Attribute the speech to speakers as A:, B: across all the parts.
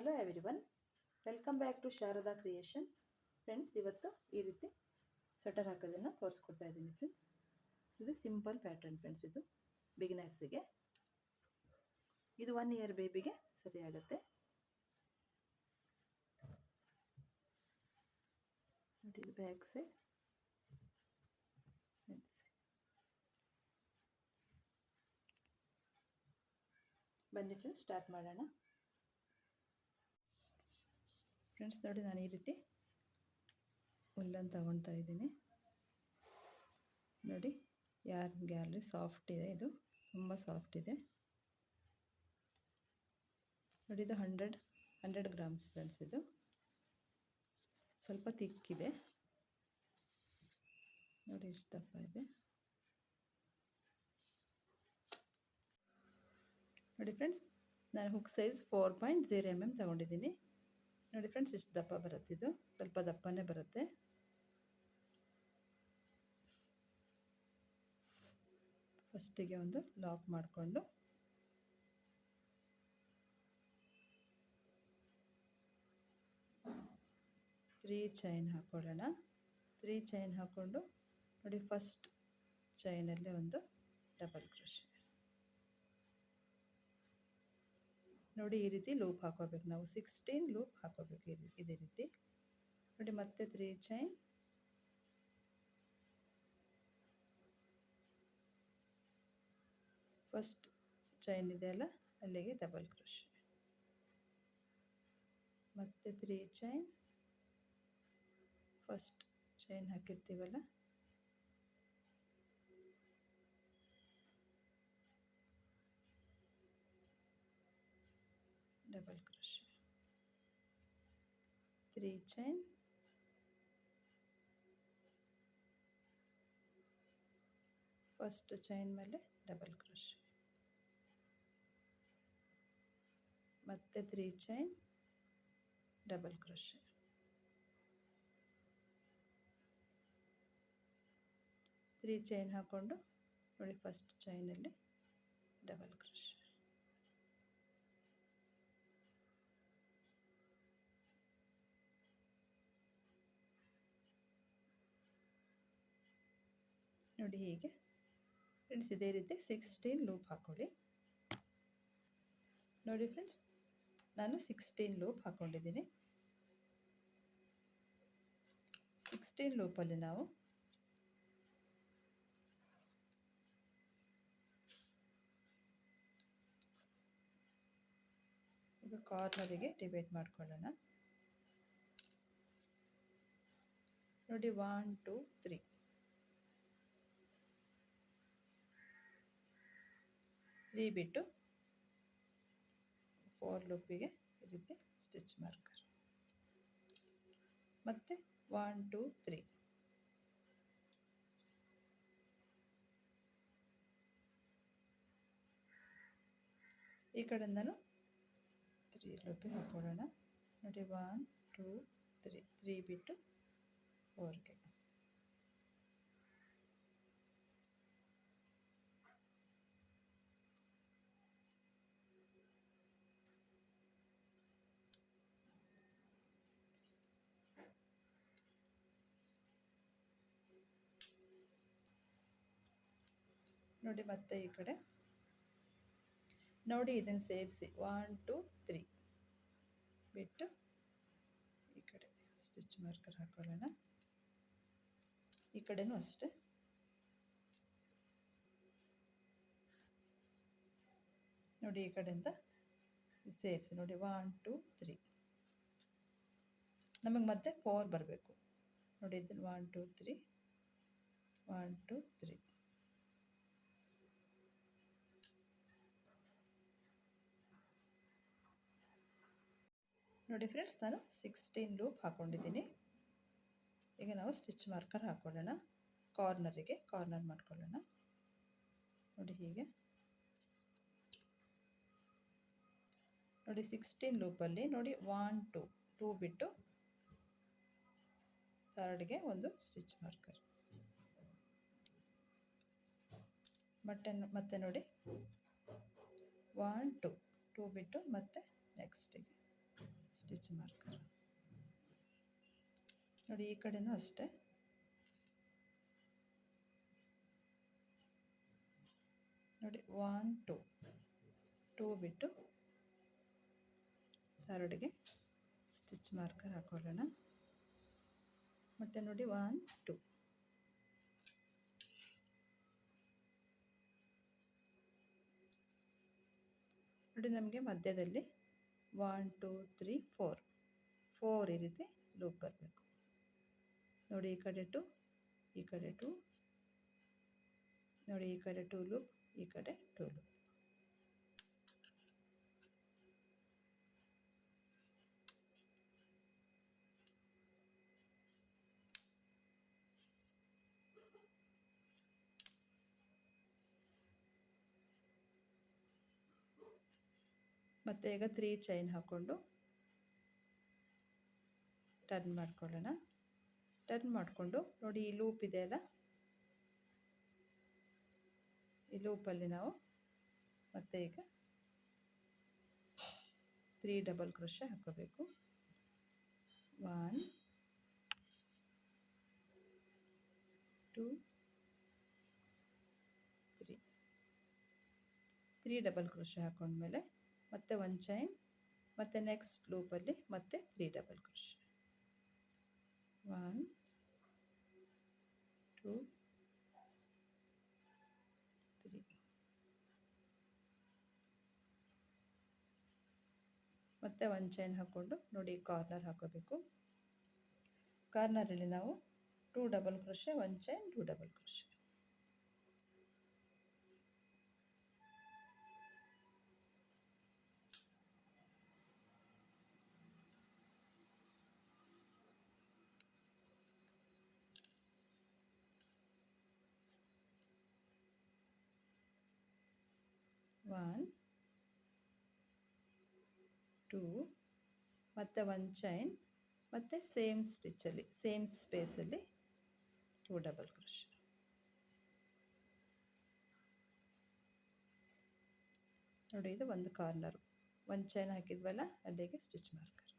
A: Hello everyone, welcome back to Sharada creation. Friends, ಇವತ್ತು ಈ ರೀತಿ ಸ್ವೆಟರ್ ಹಾಕೋದನ್ನು ತೋರಿಸ್ಕೊಡ್ತಾ ಇದ್ದೀನಿ ಫ್ರೆಂಡ್ಸ್. ಇದು ಸಿಂಪಲ್ ಪ್ಯಾಟರ್ನ್ ಫ್ರೆಂಡ್ಸ್. ಇದು ಬಿಗಿನರ್ಸಿಗೆ, ಇದು 1 ಇಯರ್ ಬೇಬಿಗೆ ಸರಿ ಆಗುತ್ತೆ. ನೋಡಿ, ಇದು ಬ್ಯಾಕ್ ಸೈಡ್ ಫ್ರೆಂಡ್ಸ್. ಬನ್ನಿ ಫ್ರೆಂಡ್ಸ್, ಸ್ಟಾರ್ಟ್ ಮಾಡೋಣ. ಫ್ರೆಂಡ್ಸ್ ನೋಡಿ, ನಾನು ಈ ರೀತಿ ಉಲ್ಲನ್ ತಗೊಳ್ತಾ ಇದ್ದೀನಿ. ನೋಡಿ, ಯಾರಿಗೆ ಸಾಫ್ಟ್ ಇದೆ, ಇದು ತುಂಬ ಸಾಫ್ಟ್ ಇದೆ. ನೋಡಿ, ಇದು 100 ಗ್ರಾಮ್ಸ್ ಫ್ರೆಂಡ್ಸ್. ಇದು ಸ್ವಲ್ಪ ತಿಕ್ಕಿದೆ. ನೋಡಿ, ಇಷ್ಟು ದಪ್ಪ ಇದೆ. ನೋಡಿ ಫ್ರೆಂಡ್ಸ್, ನಾನು ಹುಕ್ ಸೈಜ್ 4.0 mm ತಗೊಂಡಿದ್ದೀನಿ. ನೋಡಿ ಫ್ರೆಂಡ್ಸ್, ಇಷ್ಟು ದಪ್ಪ ಬರುತ್ತೆ. ಇದು ಸ್ವಲ್ಪ ದಪ್ಪನೇ ಬರುತ್ತೆ. ಫಸ್ಟಿಗೆ ಒಂದು ಲಾಕ್ ಮಾಡಿಕೊಂಡು ತ್ರೀ ಚೈನ್ ಹಾಕೊಳ್ಳೋಣ. 3 ಚೈನ್ ಹಾಕ್ಕೊಂಡು ನೋಡಿ, ಫಸ್ಟ್ ಚೈನಲ್ಲಿ ಒಂದು ಡಬಲ್ ಕ್ರೋಶೆ. ನೋಡಿ, ಈ ರೀತಿ ಲೂಪ್ ಹಾಕೋಬೇಕು. ನಾವು 16 ಲೂಪ್ ಹಾಕೋಬೇಕು ಇದೇ ರೀತಿ. ನೋಡಿ, ಮತ್ತೆ 3 ಚೈನ್, ಫಸ್ಟ್ ಚೈನ್ ಇದೆ ಅಲ್ಲ, ಅಲ್ಲಿಗೆ ಡಬಲ್ ಕ್ರೋಶೆ, ಮತ್ತೆ 3 ಚೈನ್, ಫಸ್ಟ್ ಚೈನ್ ಹಾಕಿರ್ತೀವಲ್ಲ double crochet, 3 chain, first chain ಮೇಲೆ ಡಬಲ್ ಕ್ರೋಶೆ, ಮತ್ತೆ 3 ಚೈನ್, ಡಬಲ್ ಕ್ರೋಶೆ, 3 ಚೈನ್ ಹಾಕ್ಕೊಂಡು ನೋಡಿ, ಫಸ್ಟ್ ಚೈನಲ್ಲಿ ಡಬಲ್ ಕ್ರೋಶೆ, ನೋಡಿ ಹೀಗೆ ಫ್ರೆಂಡ್ಸ್. ಇದೇ ರೀತಿ 16 ಲೂಪ್ ಹಾಕೊಳ್ಳಿ. ನೋಡಿ ಫ್ರೆಂಡ್ಸ್, ನಾನು 16 ಲೂಪ್ ಹಾಕೊಂಡಿದ್ದೀನಿ. 16 ಲೂಪಲ್ಲಿ ನಾವು ಇದು ಕಾರ್ನರಿಗೆ ಡಿವೈಡ್ ಮಾಡ್ಕೊಳ್ಳೋಣ. ನೋಡಿ, 1 2 3 3 ಬಿಟ್ಟು 4 ಲೂಪಿಗೆ ಈ ರೀತಿ ಸ್ಟಿಚ್ ಮಾರ್ಕರ್, ಮತ್ತೆ 1 2 3 ಈ ಕಡೆಯಿಂದನೂ 3 ಲೂಪಿಗೆ ಹಾಕೊಳ್ಳೋಣ. ನೋಡಿ, 1 2 3 3 ಬಿಟ್ಟು 4ಗೆ, ನೋಡಿ ಮತ್ತೆ ಈ ಕಡೆ ನೋಡಿ, ಇದನ್ನು ಸೇರಿಸಿ 1 2 3 ಬಿಟ್ಟು ಈ ಕಡೆ ಸ್ಟಿಚ್ ಮಾರ್ಕರ್ ಹಾಕೊಳ್ಳೋಣ. ಈ ಕಡೆನೂ ಅಷ್ಟೇ. ನೋಡಿ, ಈ ಕಡೆಯಿಂದ ಸೇರಿಸಿ ನೋಡಿ, 1 2 3 ನಮಗೆ ಮತ್ತೆ 4 ಬರಬೇಕು. ನೋಡಿ, ಇದನ್ನು 1 2 3 1 2 3 ನೋಡಿ ಫ್ರೆಂಡ್ಸ್, ನಾನು 16 ಲೂಪ್ ಹಾಕೊಂಡಿದ್ದೀನಿ. ಈಗ ನಾವು ಸ್ಟಿಚ್ ಮಾರ್ಕರ್ ಹಾಕೊಳ್ಳೋಣ. ಕಾರ್ನರಿಗೆ ಕಾರ್ನರ್ ಮಾಡ್ಕೊಳ್ಳೋಣ. ನೋಡಿ ಹೀಗೆ. ನೋಡಿ, 16 ಲೂಪಲ್ಲಿ ನೋಡಿ 1 2 2 ಬಿಟ್ಟು ಥರ್ಡ್ಗೆ ಒಂದು ಸ್ಟಿಚ್ ಮಾರ್ಕರ್, ಮತ್ತೆ ನೋಡಿ 1 2 2 ಬಿಟ್ಟು ಮತ್ತೆ ನೆಕ್ಸ್ಟಿಗೆ ಸ್ಟಿಚ್ ಮಾರ್ಕರ್. ನೋಡಿ ಈ ಕಡೆನೂ ಅಷ್ಟೇ. ನೋಡಿ 1 2 ಬಿಟ್ಟು ಥರ್ಡ್ಗೆ ಸ್ಟಿಚ್ ಮಾರ್ಕರ್ ಹಾಕೊಳ್ಳೋಣ. ಮತ್ತೆ ನೋಡಿ 1 2 ನೋಡಿ ನಮಗೆ ಮಧ್ಯದಲ್ಲಿ 1 2 3 4 ಈ ರೀತಿ ಲೂಪ್ ಬರಬೇಕು. ನೋಡಿ ಈ ಕಡೆ 2 ಈ ಕಡೆ 2 ನೋಡಿ ಈ ಕಡೆ 2 ಲೂಪ್ ಈ ಕಡೆ 2 ಲೂಪ್. ಮತ್ತೆ ಈಗ 3 ಚೈನ್ ಹಾಕ್ಕೊಂಡು ಟರ್ನ್ ಮಾಡ್ಕೊಳ್ಳೋಣ. ಟರ್ನ್ ಮಾಡಿಕೊಂಡು ನೋಡಿ ಈ ಲೂಪ್ ಇದೆಯಲ್ಲ, ಈ ಲೂಪಲ್ಲಿ ನಾವು ಮತ್ತೆ ಈಗ 3 ಡಬಲ್ ಕ್ರೋಶೆ ಹಾಕೋಬೇಕು. 1 2 3 ಡಬಲ್ ಕ್ರೋಶೆ ಹಾಕೊಂಡ್ಮೇಲೆ ಮತ್ತೆ 1 ಚೈನ್, ಮತ್ತೆ ನೆಕ್ಸ್ಟ್ ಲೂಪಲ್ಲಿ ಮತ್ತೆ 3 ಡಬಲ್ ಕ್ರೋಶೆ. 1 2 3 ಮತ್ತೆ 1 ಚೈನ್ ಹಾಕ್ಕೊಂಡು ನೋಡಿ ಕಾರ್ನರ್ ಹಾಕೋಬೇಕು. ಕಾರ್ನರಲ್ಲಿ ನಾವು 2 double crochet 1 chain 2 double crochet. One 2 ಮತ್ತೆ 1 ಚೈನ್ ಮತ್ತೆ ಸೇಮ್ ಸ್ಟಿಚ್ಚಲ್ಲಿ ಸೇಮ್ ಸ್ಪೇಸಲ್ಲಿ 2 ಡಬಲ್ ಕ್ರೋಶೆ. ನೋಡಿ ಇದು ಒಂದು ಕಾರ್ನರು. 1 ಚೈನ್ ಹಾಕಿದ್ವಲ್ಲ ಅಲ್ಲಿಗೆ ಸ್ಟಿಚ್ ಮಾರ್ಕರ್.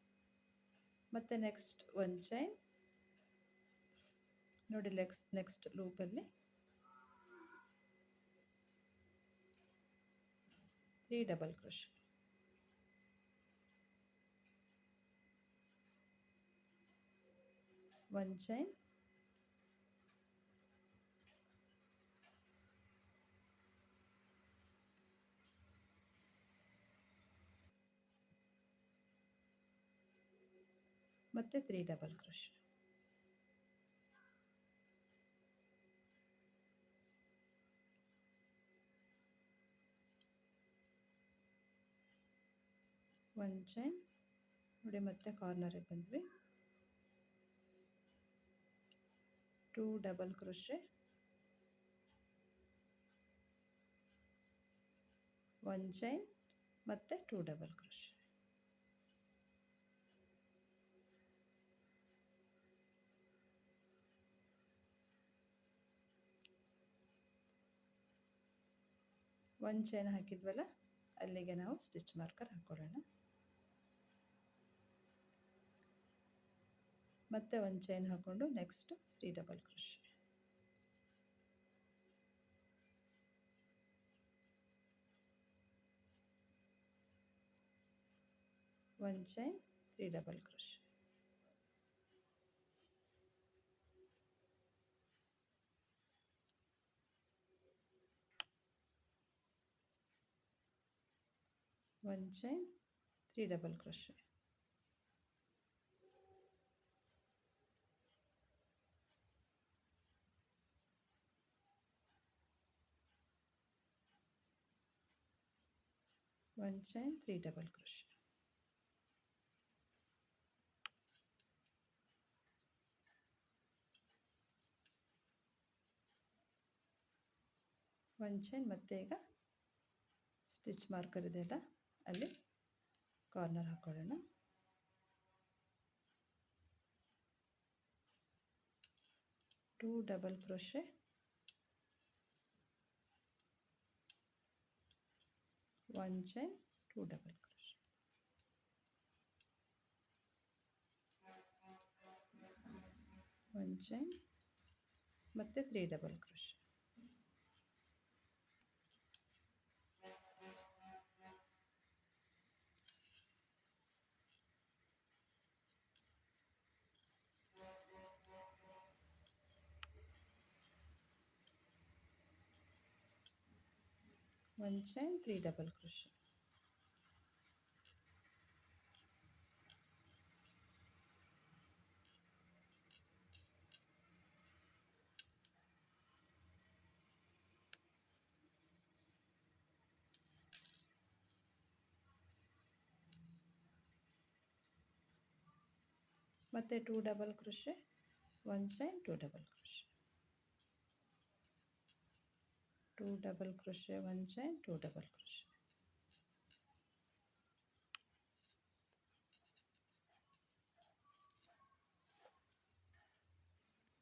A: ಮತ್ತೆ ನೆಕ್ಸ್ಟ್ 1 ಚೈನ್ ನೋಡಿ ನೆಕ್ಸ್ಟ್ ಲೂಪಲ್ಲಿ 3 ಡಬಲ್ ಕ್ರೋಶೆ. 1 ಚೈನ್ ಮತ್ತೆ 3 ಡಬಲ್ ಕ್ರೋಶೆ. ಒನ್ ಚೈನ್ ನೋಡಿ ಮತ್ತೆ ಕಾರ್ನರಿಗೆ ಬಂದ್ವಿ. 2 ಡಬಲ್ ಕ್ರೋಶೆ 1 ಚೈನ್ ಮತ್ತೆ 2 ಡಬಲ್ ಕ್ರೋಶೆ. ಒಂದು ಚೈನ್ ಹಾಕಿದ್ವಲ್ಲ ಅಲ್ಲಿಗೆ ನಾವು ಸ್ಟಿಚ್ ಮಾರ್ಕರ್ ಹಾಕೊಳ್ಳೋಣ. ಮತ್ತೆ 1 ಚೈನ್ ಹಾಕ್ಕೊಂಡು next 3 double crochet. 1 chain 3 double crochet. One chain 3 double crochet. One chain 3 double crochet. One chain ಮತ್ತೆ ಈಗ ಸ್ಟಿಚ್ ಮಾರ್ಕರ್ ಇದೆಯಲ್ಲ ಅಲ್ಲಿ ಕಾರ್ನರ್ ಹಾಕೊಳ್ಳೋಣ. 2 double crochet 1 chain 2 double crochet. 1 chain ಮತ್ತು 3 double crochet. One chain 3 double crochet. ಮತ್ತು 2 double crochet, 1 chain 2 double crochet, 2 double crochet, 1 chain 2 double crochet.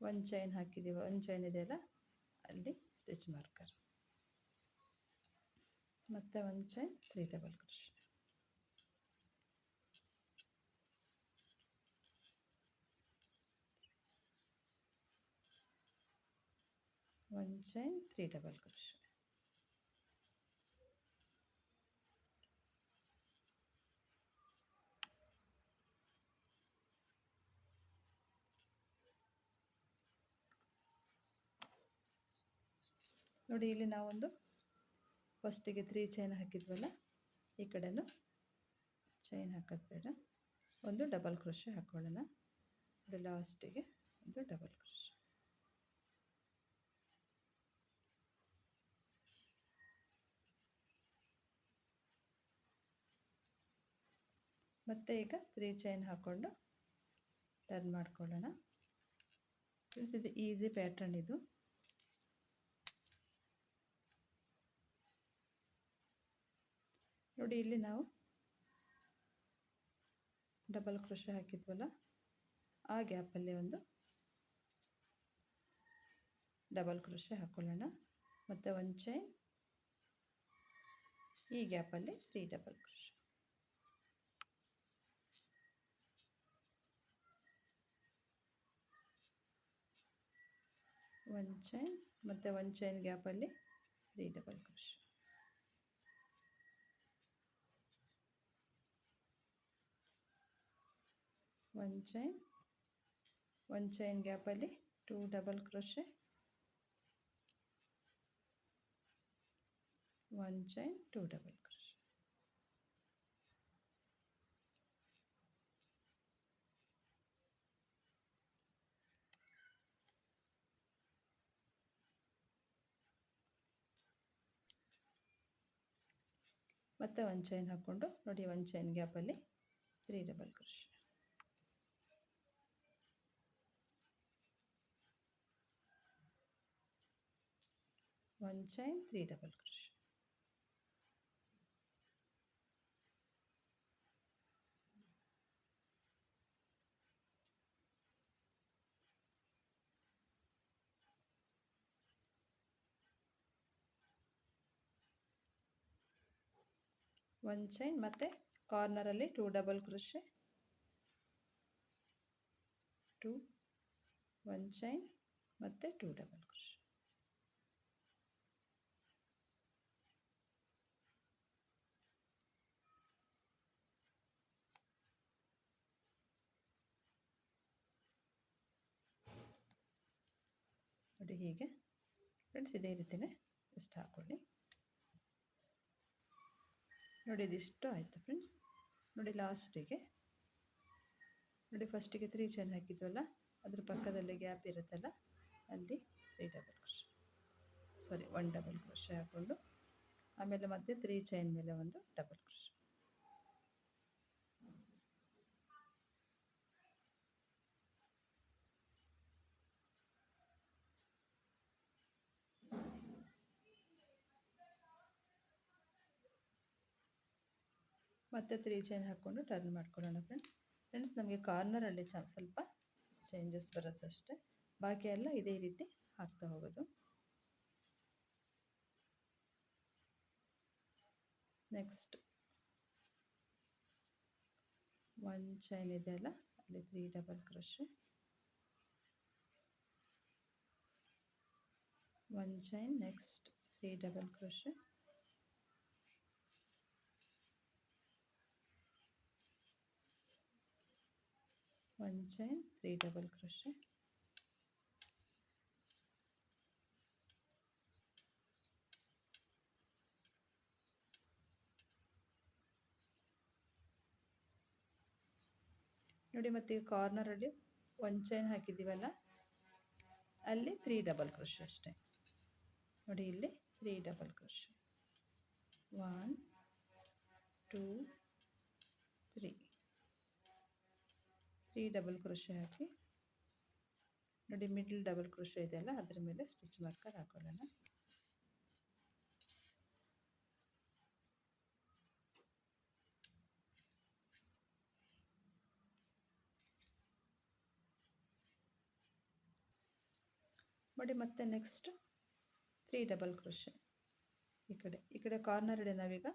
A: ಒಂದು chain ಹಾಕಿದ್ದೀವಿ, ಒಂದು ಚೈನ್ ಇದೆಯಲ್ಲ ಅಲ್ಲಿ ಸ್ಟಿಚ್ ಮಾರ್ಕರ್, ಮತ್ತು 1 chain 3 double crochet. 1 chain 3 double crochet. ನೋಡಿ, ಇಲ್ಲಿ ನಾವೊಂದು ಫಸ್ಟಿಗೆ 3 ಚೈನ್ ಹಾಕಿದ್ವಲ್ಲ, ಈ ಕಡೆನೂ ಚೈನ್ ಹಾಕೋದು ಬೇಡ, ಒಂದು ಡಬಲ್ ಕ್ರೋಶೆ ಹಾಕೊಳ್ಳೋಣ. ಲಾಸ್ಟಿಗೆ ಒಂದು ಡಬಲ್ ಕ್ರೋಶೆ. ಮತ್ತು ಈಗ 3 ಚೈನ್ ಹಾಕ್ಕೊಂಡು ಟರ್ನ್ ಮಾಡ್ಕೊಳ್ಳೋಣ. ಇದು ಈಸಿ ಪ್ಯಾಟ್ರನ್ ಇದು. ನೋಡಿ, ಇಲ್ಲಿ ನಾವು ಡಬಲ್ ಕ್ರೋಶೆ ಹಾಕಿದ್ವಲ್ಲ, ಆ ಗ್ಯಾಪಲ್ಲಿ ಒಂದು ಡಬಲ್ ಕ್ರೋಶೆ ಹಾಕ್ಕೊಳ್ಳೋಣ. ಮತ್ತು 1 ಚೈನ್, ಈ ಗ್ಯಾಪಲ್ಲಿ 3 ಡಬಲ್ ಕ್ರೋಶೆ. ಒಂದು ಚೈನ್ ಮತ್ತು 1 ಚೈನ್ ಗ್ಯಾಪಲ್ಲಿ 3 ಡಬಲ್ ಕ್ರೋಶೆ. ಒಂದು ಚೈನ್, 1 ಚೈನ್ ಗ್ಯಾಪಲ್ಲಿ 2 double crochet, 1 chain 2 double crochet. ಮತ್ತು 1 ಚೈನ್ ಹಾಕ್ಕೊಂಡು ನೋಡಿ, 1 ಚೈನ್ ಗ್ಯಾಪಲ್ಲಿ 3 double crochet. 1 chain 3 double crochet. ಒಂದು ಚೈನ್ ಮತ್ತು ಕಾರ್ನರಲ್ಲಿ 2 ಡಬಲ್ ಕ್ರೋಶೆ, 2, 1 ಚೈನ್ ಮತ್ತು 2 ಡಬಲ್ ಕ್ರೋಶೆ. ನೋಡಿ, ಹೀಗೆ ಫ್ರೆಂಡ್ಸ್ ಇದೇ ರೀತಿಯೇ ಇಷ್ಟು ಹಾಕ್ಕೊಳ್ಳಿ. ನೋಡಿ, ಇದಿಷ್ಟು ಆಯಿತು ಫ್ರೆಂಡ್ಸ್. ನೋಡಿ, ಲಾಸ್ಟಿಗೆ ನೋಡಿ, ಫಸ್ಟಿಗೆ 3 ಚೈನ್ ಹಾಕಿದ್ವಲ್ಲ, ಅದ್ರ ಪಕ್ಕದಲ್ಲಿ ಗ್ಯಾಪ್ ಇರುತ್ತಲ್ಲ, ಅಲ್ಲಿ 3 ಡಬಲ್ ಕ್ರೋಶೆ, ಸಾರಿ 1 ಡಬಲ್ ಕ್ರೋಶೆ ಹಾಕ್ಕೊಂಡು, ಆಮೇಲೆ ಮತ್ತೆ 3 ಚೈನ್ ಮೇಲೆ ಒಂದು ಡಬಲ್ ಕ್ರೋಶೆ. ಮತ್ತು 3 ಚೈನ್ ಹಾಕ್ಕೊಂಡು ಟರ್ನ್ ಮಾಡ್ಕೊಳ್ಳೋಣ ಫ್ರೆಂಡ್ಸ್. ನಮಗೆ ಕಾರ್ನರಲ್ಲಿ ಸ್ವಲ್ಪ ಚೇಂಜಸ್ ಬರುತ್ತಷ್ಟೆ, ಬಾಕಿ ಎಲ್ಲ ಇದೇ ರೀತಿ ಹಾಕ್ತಾ ಹೋಗೋದು. ನೆಕ್ಸ್ಟ್ 1 ಚೈನ್ ಇದೆಯಲ್ಲ, ಅಲ್ಲಿ 3 double crochet, 1 chain, next 3 double crochet, 1 chain, 3 double crochet, ನೋಡಿ. ಮತ್ತೆ ಕಾರ್ನರಲ್ಲಿ 1 ಚೈನ್ ಹಾಕಿದ್ದೀವಲ್ಲ, ಅಲ್ಲಿ 3 ಡಬಲ್ ಕ್ರೋಶೆ ಅಷ್ಟೇ. ನೋಡಿ, ಇಲ್ಲಿ 3 ಡಬಲ್ ಕ್ರೋಶೆ, 1 2 3 ಡಬಲ್ ಕ್ರೋಶೆ ಹಾಕಿ ನೋಡಿ. ಮಿಡ್ಲ್ ಡಬಲ್ ಕ್ರೋಶೆ ಇದೆಯಲ್ಲ, ಅದರ ಮೇಲೆ ಸ್ಟಿಚ್ ಮಾರ್ಕರ್ ಹಾಕೊಳ್ಳೋಣ. ನೋಡಿ, ಮತ್ತೆ ನೆಕ್ಸ್ಟ್ 3 ಡಬಲ್ ಕ್ರೋಶೆ ಈ ಕಡೆ ಕಾರ್ನರ್ ಇದೆ. ನಾವೀಗ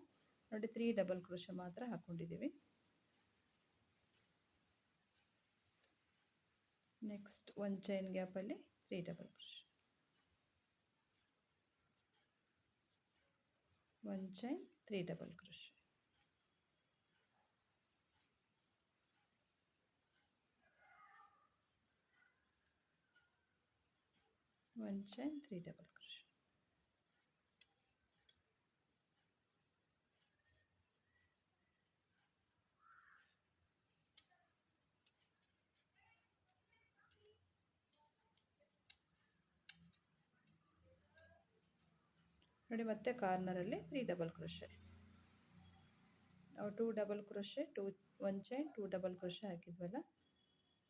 A: ನೋಡಿ 3 ಡಬಲ್ ಕ್ರೋಶೆ ಮಾತ್ರ ಹಾಕೊಂಡಿದ್ದೀವಿ. ನೆಕ್ಸ್ಟ್ 1 ಚೈನ್ ಗ್ಯಾಪಲ್ಲಿ 3 double crochet, 1 chain 3 double crochet, 1 chain, 3 double crochet. ನೋಡಿ, ಮತ್ತೆ ಕಾರ್ನರಲ್ಲಿ 3 ಡಬಲ್ ಕ್ರೋಶೆ. ನಾವು 2 double crochet, 1 chain 2 double crochet ಹಾಕಿದ್ವಲ್ಲ,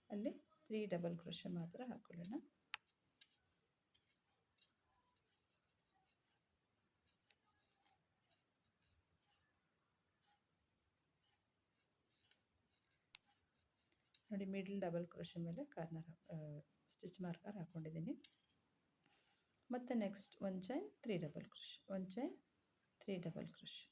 A: ಅಲ್ಲಿ 3 ಡಬಲ್ ಕ್ರೋಶೆ ಮಾತ್ರ ಹಾಕೊಳ್ಳೋಣ. ನೋಡಿ, ಮಿಡ್ಲ್ ಡಬಲ್ ಕ್ರೋಶೆ ಮೇಲೆ ಕಾರ್ನರ್ ಸ್ಟಿಚ್ ಮಾರ್ಕರ್ ಹಾಕೊಂಡಿದ್ದೀನಿ. ಮತ್ತೆ next 1 chain 3 double crochet, 1 chain 3 double crochet,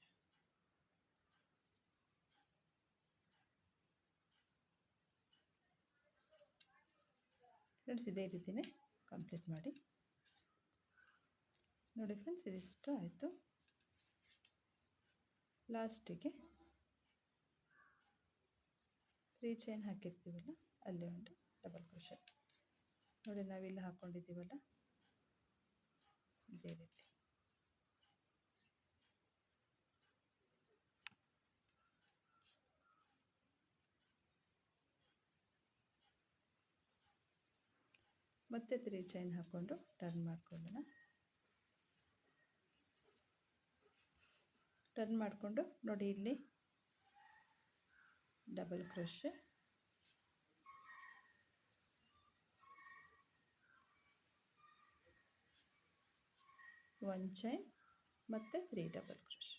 A: friends ಇದೇ ರೀತಿಯೇ ಕಂಪ್ಲೀಟ್ ಮಾಡಿ. ನೋಡಿ ಫ್ರೆಂಡ್ಸ್, ಇದಿಷ್ಟು ಆಯಿತು. ಲಾಸ್ಟಿಗೆ 3 ಚೈನ್ ಹಾಕಿರ್ತೀವಲ್ಲ, ಅಲ್ಲಿ ಒಂದು ಡಬಲ್ ಕ್ರೋಶೆ. ನೋಡಿ, ನಾವಿಲ್ಲಿ ಹಾಕ್ಕೊಂಡಿದ್ದೀವಲ್ಲ, ಇದೇ ರೀತಿ. ಮತ್ತೆ 3 ಚೈನ್ ಹಾಕ್ಕೊಂಡು ಟರ್ನ್ ಮಾಡ್ಕೊಳ್ಳೋಣ. ಟರ್ನ್ ಮಾಡಿಕೊಂಡು ನೋಡಿ, ಇಲ್ಲಿ ಡಬಲ್ ಕ್ರೋಶೆ, 1 ಚೈನ್ ಮತ್ತು 3 double crochet,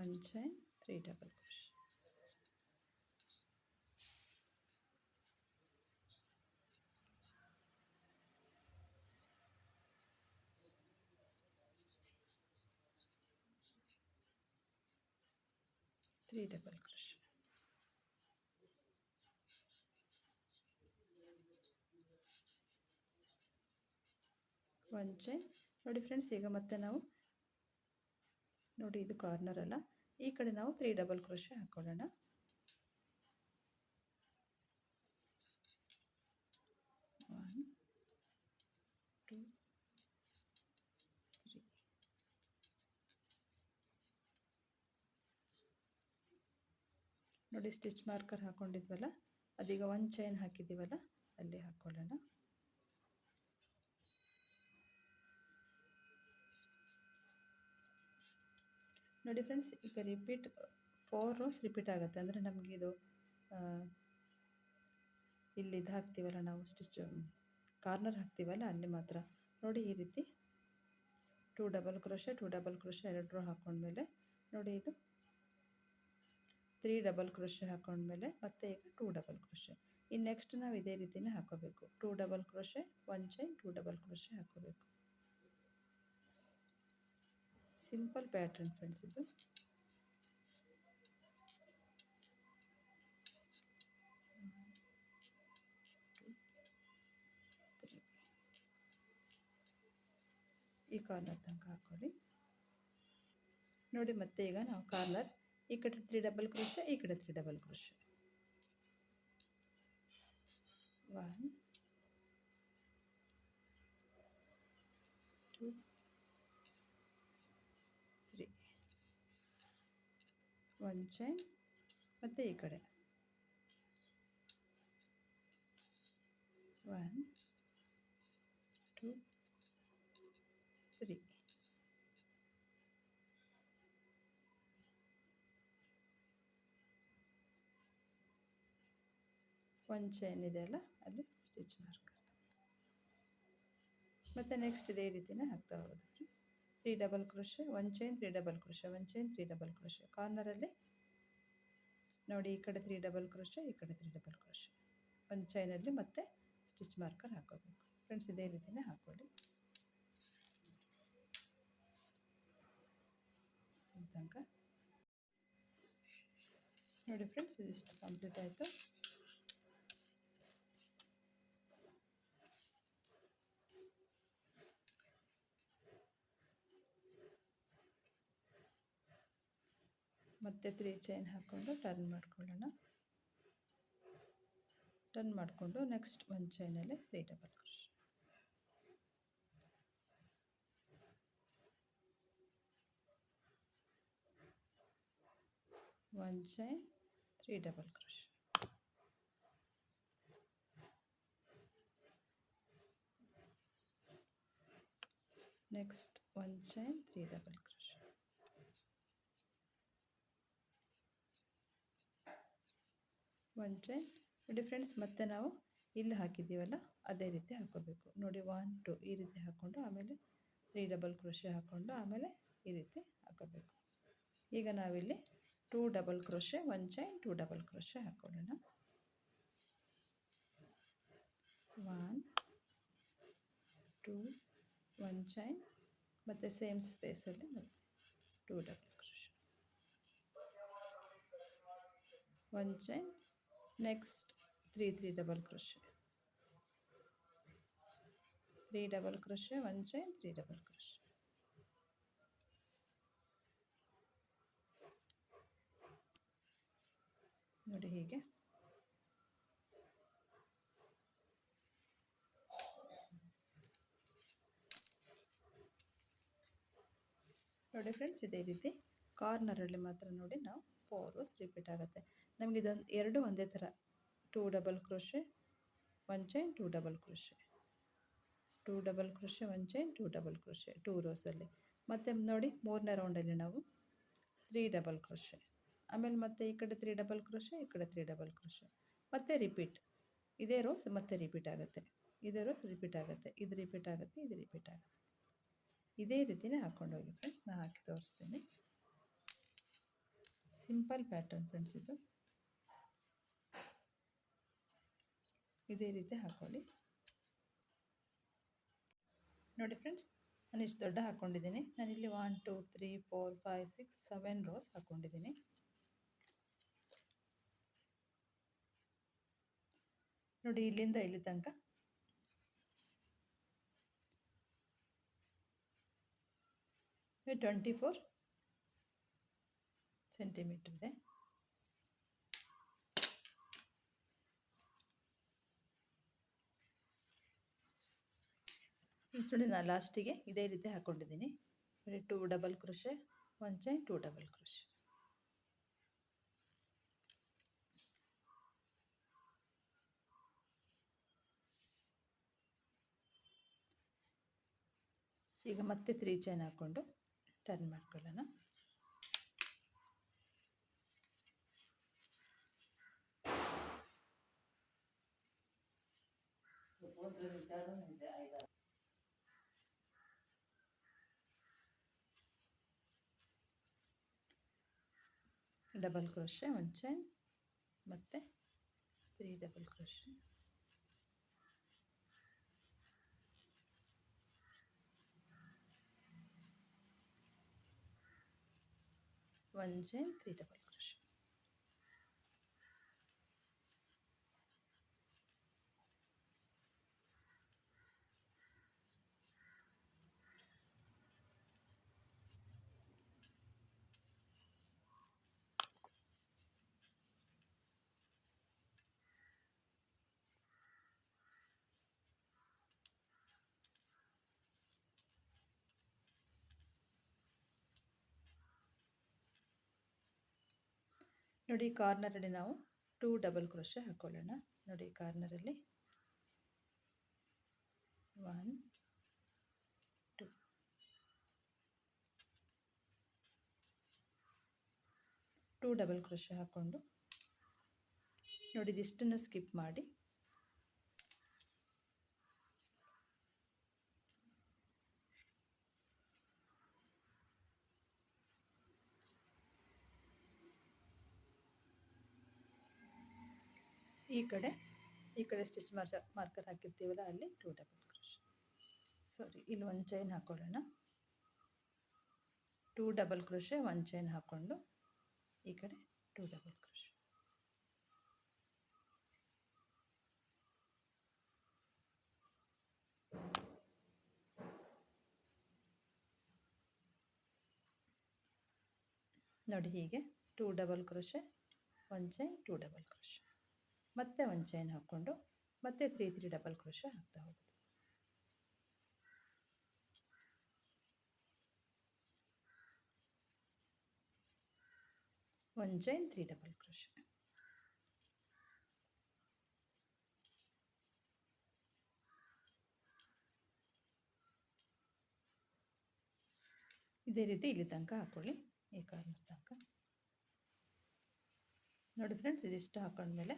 A: 1 chain 3 double crochet. Three double crochet, 1 chain. ನೋಡಿ ಫ್ರೆಂಡ್ಸ್, ಈಗ ಮತ್ತೆ ನಾವು ನೋಡಿ, ಇದು ಕಾರ್ನರ್ ಅಲ್ಲ, ಈ ಕಡೆ ನಾವು 3 ಡಬಲ್ ಕ್ರೋಶೆ ಹಾಕೊಳ್ಳೋಣ. 1 2 3. ನೋಡಿ, ಸ್ಟಿಚ್ ಮಾರ್ಕರ್ ಹಾಕೊಂಡಿದ್ವಲ್ಲ, ಅದೀಗ 1 ಚೈನ್ ಹಾಕಿದ್ದೀವಲ್ಲ, ಅಲ್ಲಿ ಹಾಕೊಳ್ಳೋಣ. ನೋಡಿ ಫ್ರೆಂಡ್ಸ್, ಈಗ ರಿಪೀಟ್ 4 ರೋಸ್ ರಿಪೀಟ್ ಆಗುತ್ತೆ. ಅಂದರೆ ನಮಗೆ ಇದು ಇಲ್ಲಿ ಇದು ಹಾಕ್ತೀವಲ್ಲ, ನಾವು ಸ್ಟಿಚ್ ಕಾರ್ನರ್ ಹಾಕ್ತೀವಲ್ಲ, ಅಲ್ಲಿ ಮಾತ್ರ ನೋಡಿ ಈ ರೀತಿ 2 double crochet 2 double crochet 2 row ಹಾಕೊಂಡ್ಮೇಲೆ ನೋಡಿ, ಇದು 3 ಡಬಲ್ ಕ್ರೋಶೆ ಹಾಕೊಂಡ್ಮೇಲೆ ಮತ್ತೆ ಈಗ 2 ಡಬಲ್ ಕ್ರೋಶೆ. ಇನ್ನು ನೆಕ್ಸ್ಟ್ ನಾವು ಇದೇ ರೀತಿನೇ ಹಾಕೋಬೇಕು. 2 double crochet, 1 chain 2 double crochet ಹಾಕೋಬೇಕು. ಸಿಂಪಲ್ ಪ್ಯಾಟ್ರನ್ ಫ್ರೆಂಡ್ಸ್ ಇದು. ಈ ಕಾರ್ನರ್ ತನಕ ಹಾಕೊಳ್ಳಿ. ನೋಡಿ ಮತ್ತೆ ಈಗ ನಾವು ಕಾರ್ನರ್ ಈ ಕಡೆ 3 ಡಬಲ್ ಕ್ರೋಶೆ, ಈ ಕಡೆ 3 ಡಬಲ್ ಕ್ರೋಶೆ. 1 2 3 1 ಚೈನ್ ಮತ್ತು ಈ ಕಡೆ 1 2 3 1 ಚೈನ್ ಇದೆ ಅಲ್ಲ, ಅಲ್ಲಿ ಸ್ಟಿಚ್ ಮಾರ್ಕ್. ಮತ್ತು ನೆಕ್ಸ್ಟ್ ಇದೇ ರೀತಿನೇ ಹಾಕ್ತಾ ಹೋಗೋದು friends. 3 double crochet, 1 chain, 3 double crochet, 1 chain, 3 double crochet. ಕಾರ್ನರಲ್ಲಿ ನೋಡಿ ಈ ಕಡೆ 3 ಡಬಲ್ ಕ್ರೋಶೆ, ಈ ಕಡೆ 3 ಡಬಲ್ ಕ್ರೋಶೆ. 1 ಚೈನಲ್ಲಿ ಮತ್ತೆ ಸ್ಟಿಚ್ ಮಾರ್ಕರ್ ಹಾಕೋಬೇಕು ಫ್ರೆಂಡ್ಸ್. ಇದೇ ರೀತಿನೇ ಹಾಕೊಳ್ಳಿ ತನಕ. ನೋಡಿ ಫ್ರೆಂಡ್ಸ್, ಇದಿಷ್ಟು ಕಂಪ್ಲೀಟ್ ಆಯಿತು. ಮತ್ತೆ 3 ಚೈನ್ ಹಾಕ್ಕೊಂಡು ಟರ್ನ್ ಮಾಡ್ಕೊಳ್ಳೋಣ. ಟರ್ನ್ ಮಾಡಿಕೊಂಡು next 1 ಚೈನಲ್ಲಿ 3 double crochet. 1 chain, 3 double crochet. Next 1 chain, 3 double crochet. 1 chain. ನೋಡಿ ಫ್ರೆಂಡ್ಸ್, ಮತ್ತೆ ನಾವು ಇಲ್ಲಿ ಹಾಕಿದ್ದೀವಲ್ಲ ಅದೇ ರೀತಿ ಹಾಕೋಬೇಕು. ನೋಡಿ 1 2 ಈ ರೀತಿ ಹಾಕ್ಕೊಂಡು ಆಮೇಲೆ 3 ಡಬಲ್ ಕ್ರೋಶೆ ಹಾಕ್ಕೊಂಡು ಆಮೇಲೆ ಈ ರೀತಿ ಹಾಕೋಬೇಕು. ಈಗ ನಾವಿಲ್ಲಿ 2 double crochet, 1 chain, 2 double crochet ಹಾಕೊಳ್ಳೋಣ. 1 2 1 ಚೈನ್ ಮತ್ತು ಸೇಮ್ ಸ್ಪೇಸಲ್ಲಿ 2 double crochet. 1 chain, next 3 double crochet. 3 double crochet, 1 chain, 3 double crochet. ನೋಡಿ ಹೀಗೆ. ನೋಡಿ ಫ್ರೆಂಡ್ಸ್, ಇದೇ ರೀತಿ ಕಾರ್ನರಲ್ಲಿ ಮಾತ್ರ ನೋಡಿ ನಾವು 4 ರೋಸ್ ರಿಪೀಟ್ ಆಗುತ್ತೆ. ನಮಗೆ ಇದೊಂದು ಎರಡು ಒಂದೇ ಥರ 2 double crochet, 1 chain, 2 double crochet, 2 double crochet, 1 chain, 2 double crochet 2 ರೋಸಲ್ಲಿ. ಮತ್ತು ನೋಡಿ 3ನೇ ರೌಂಡಲ್ಲಿ ನಾವು 3 ಡಬಲ್ ಕ್ರೋಶೆ, ಆಮೇಲೆ ಮತ್ತೆ ಈ ಕಡೆ 3 ಡಬಲ್ ಕ್ರೋಶೆ, ಈ ಕಡೆ 3 ಡಬಲ್ ಕ್ರೋಶೆ, ಮತ್ತೆ ರಿಪೀಟ್. ಇದೇ ರೋಸ್ ಮತ್ತೆ ರಿಪೀಟ್ ಆಗುತ್ತೆ, ಇದೇ ರೋಸ್ ರಿಪೀಟ್ ಆಗುತ್ತೆ, ಇದು ರಿಪೀಟ್ ಆಗುತ್ತೆ, ಇದು ರಿಪೀಟ್ ಆಗುತ್ತೆ. ಇದೇ ರೀತಿಯೇ ಹಾಕ್ಕೊಂಡು ಹೋಗಿ ಫ್ರೆಂಡ್ಸ್. ನಾನು ಹಾಕಿ ತೋರಿಸ್ತೀನಿ. ಸಿಂಪಲ್ ಪ್ಯಾಟರ್ನ್ ಫ್ರೆಂಡ್ಸ್ ಇದು. ಇದೇ ರೀತಿ ಹಾಕ್ಕೊಳ್ಳಿ. ನೋಡಿ ಫ್ರೆಂಡ್ಸ್, ನಾನು ಇಷ್ಟು ದೊಡ್ಡ ಹಾಕ್ಕೊಂಡಿದ್ದೀನಿ. ನಾನಿಲ್ಲಿ 1 2 3 4 5 6 7 ರೋಸ್ ಹಾಕ್ಕೊಂಡಿದ್ದೀನಿ. ನೋಡಿ ಇಲ್ಲಿಂದ ಇಲ್ಲಿ ತನಕ 24 ಸೆಂಟಿಮೀಟರ್ ಇದೆ. ನೋಡಿ ನಾನು ಲಾಸ್ಟಿಗೆ ಇದೇ ರೀತಿ ಹಾಕ್ಕೊಂಡಿದ್ದೀನಿ. 2 double crochet, 1 chain, 2 double crochet. ಈಗ ಮತ್ತೆ 3 ಚೈನ್ ಹಾಕ್ಕೊಂಡು ಟರ್ನ್ ಮಾಡ್ಕೊಳ್ಳೋಣ. ಡಬಲ್ ಕ್ರೋಶೆ, 1 ಚೈನ್ ಮತ್ತು 3 double crochet. 1 chain, 3 double crochet. ನೋಡಿ ಕಾರ್ನರಲ್ಲಿ ನಾವು 2 ಡಬಲ್ ಕ್ರೋಶೆ ಹಾಕೊಳ್ಳೋಣ. ನೋಡಿ ಕಾರ್ನರಲ್ಲಿ 1 2 2 ಡಬಲ್ ಕ್ರೋಶೆ ಹಾಕ್ಕೊಂಡು ನೋಡಿ ಇದಿಷ್ಟನ್ನು ಸ್ಕಿಪ್ ಮಾಡಿ ಈ ಕಡೆ ಸ್ಟಿಚ್ ಮಾರ್ಕರ್ ಹಾಕಿರ್ತೀವಲ್ಲ ಅಲ್ಲಿ 2 ಡಬಲ್ ಕ್ರೋಶೆ. ಸಾರಿ, ಇಲ್ಲಿ 1 ಚೈನ್ ಹಾಕೊಳ್ಳೋಣ. 2 ಡಬಲ್ ಕ್ರೋಶೆ 1 ಚೈನ್ ಹಾಕ್ಕೊಂಡು ಈ ಕಡೆ 2 ಡಬಲ್ ಕ್ರೋಶೆ. ನೋಡಿ ಹೀಗೆ 2 double crochet 1 chain 2 double crochet, ಮತ್ತೆ 1 ಚೈನ್ ಹಾಕ್ಕೊಂಡು ಮತ್ತೆ 3 ಡಬಲ್ ಕ್ರೋಶೆ ಹಾಕ್ತಾ ಹೋಗೋದು. 1 ಚೈನ್ 3 ಡಬಲ್ ಕ್ರೋಶೆ. ಇದೇ ರೀತಿ ಇಲ್ಲಿ ತನಕ ಹಾಕೊಳ್ಳಿ, ಈ ಕಾರ್ನರ್ ತನಕ. ನೋಡಿ ಫ್ರೆಂಡ್ಸ್, ಇದಿಷ್ಟು ಹಾಕೊಂಡ್ಮೇಲೆ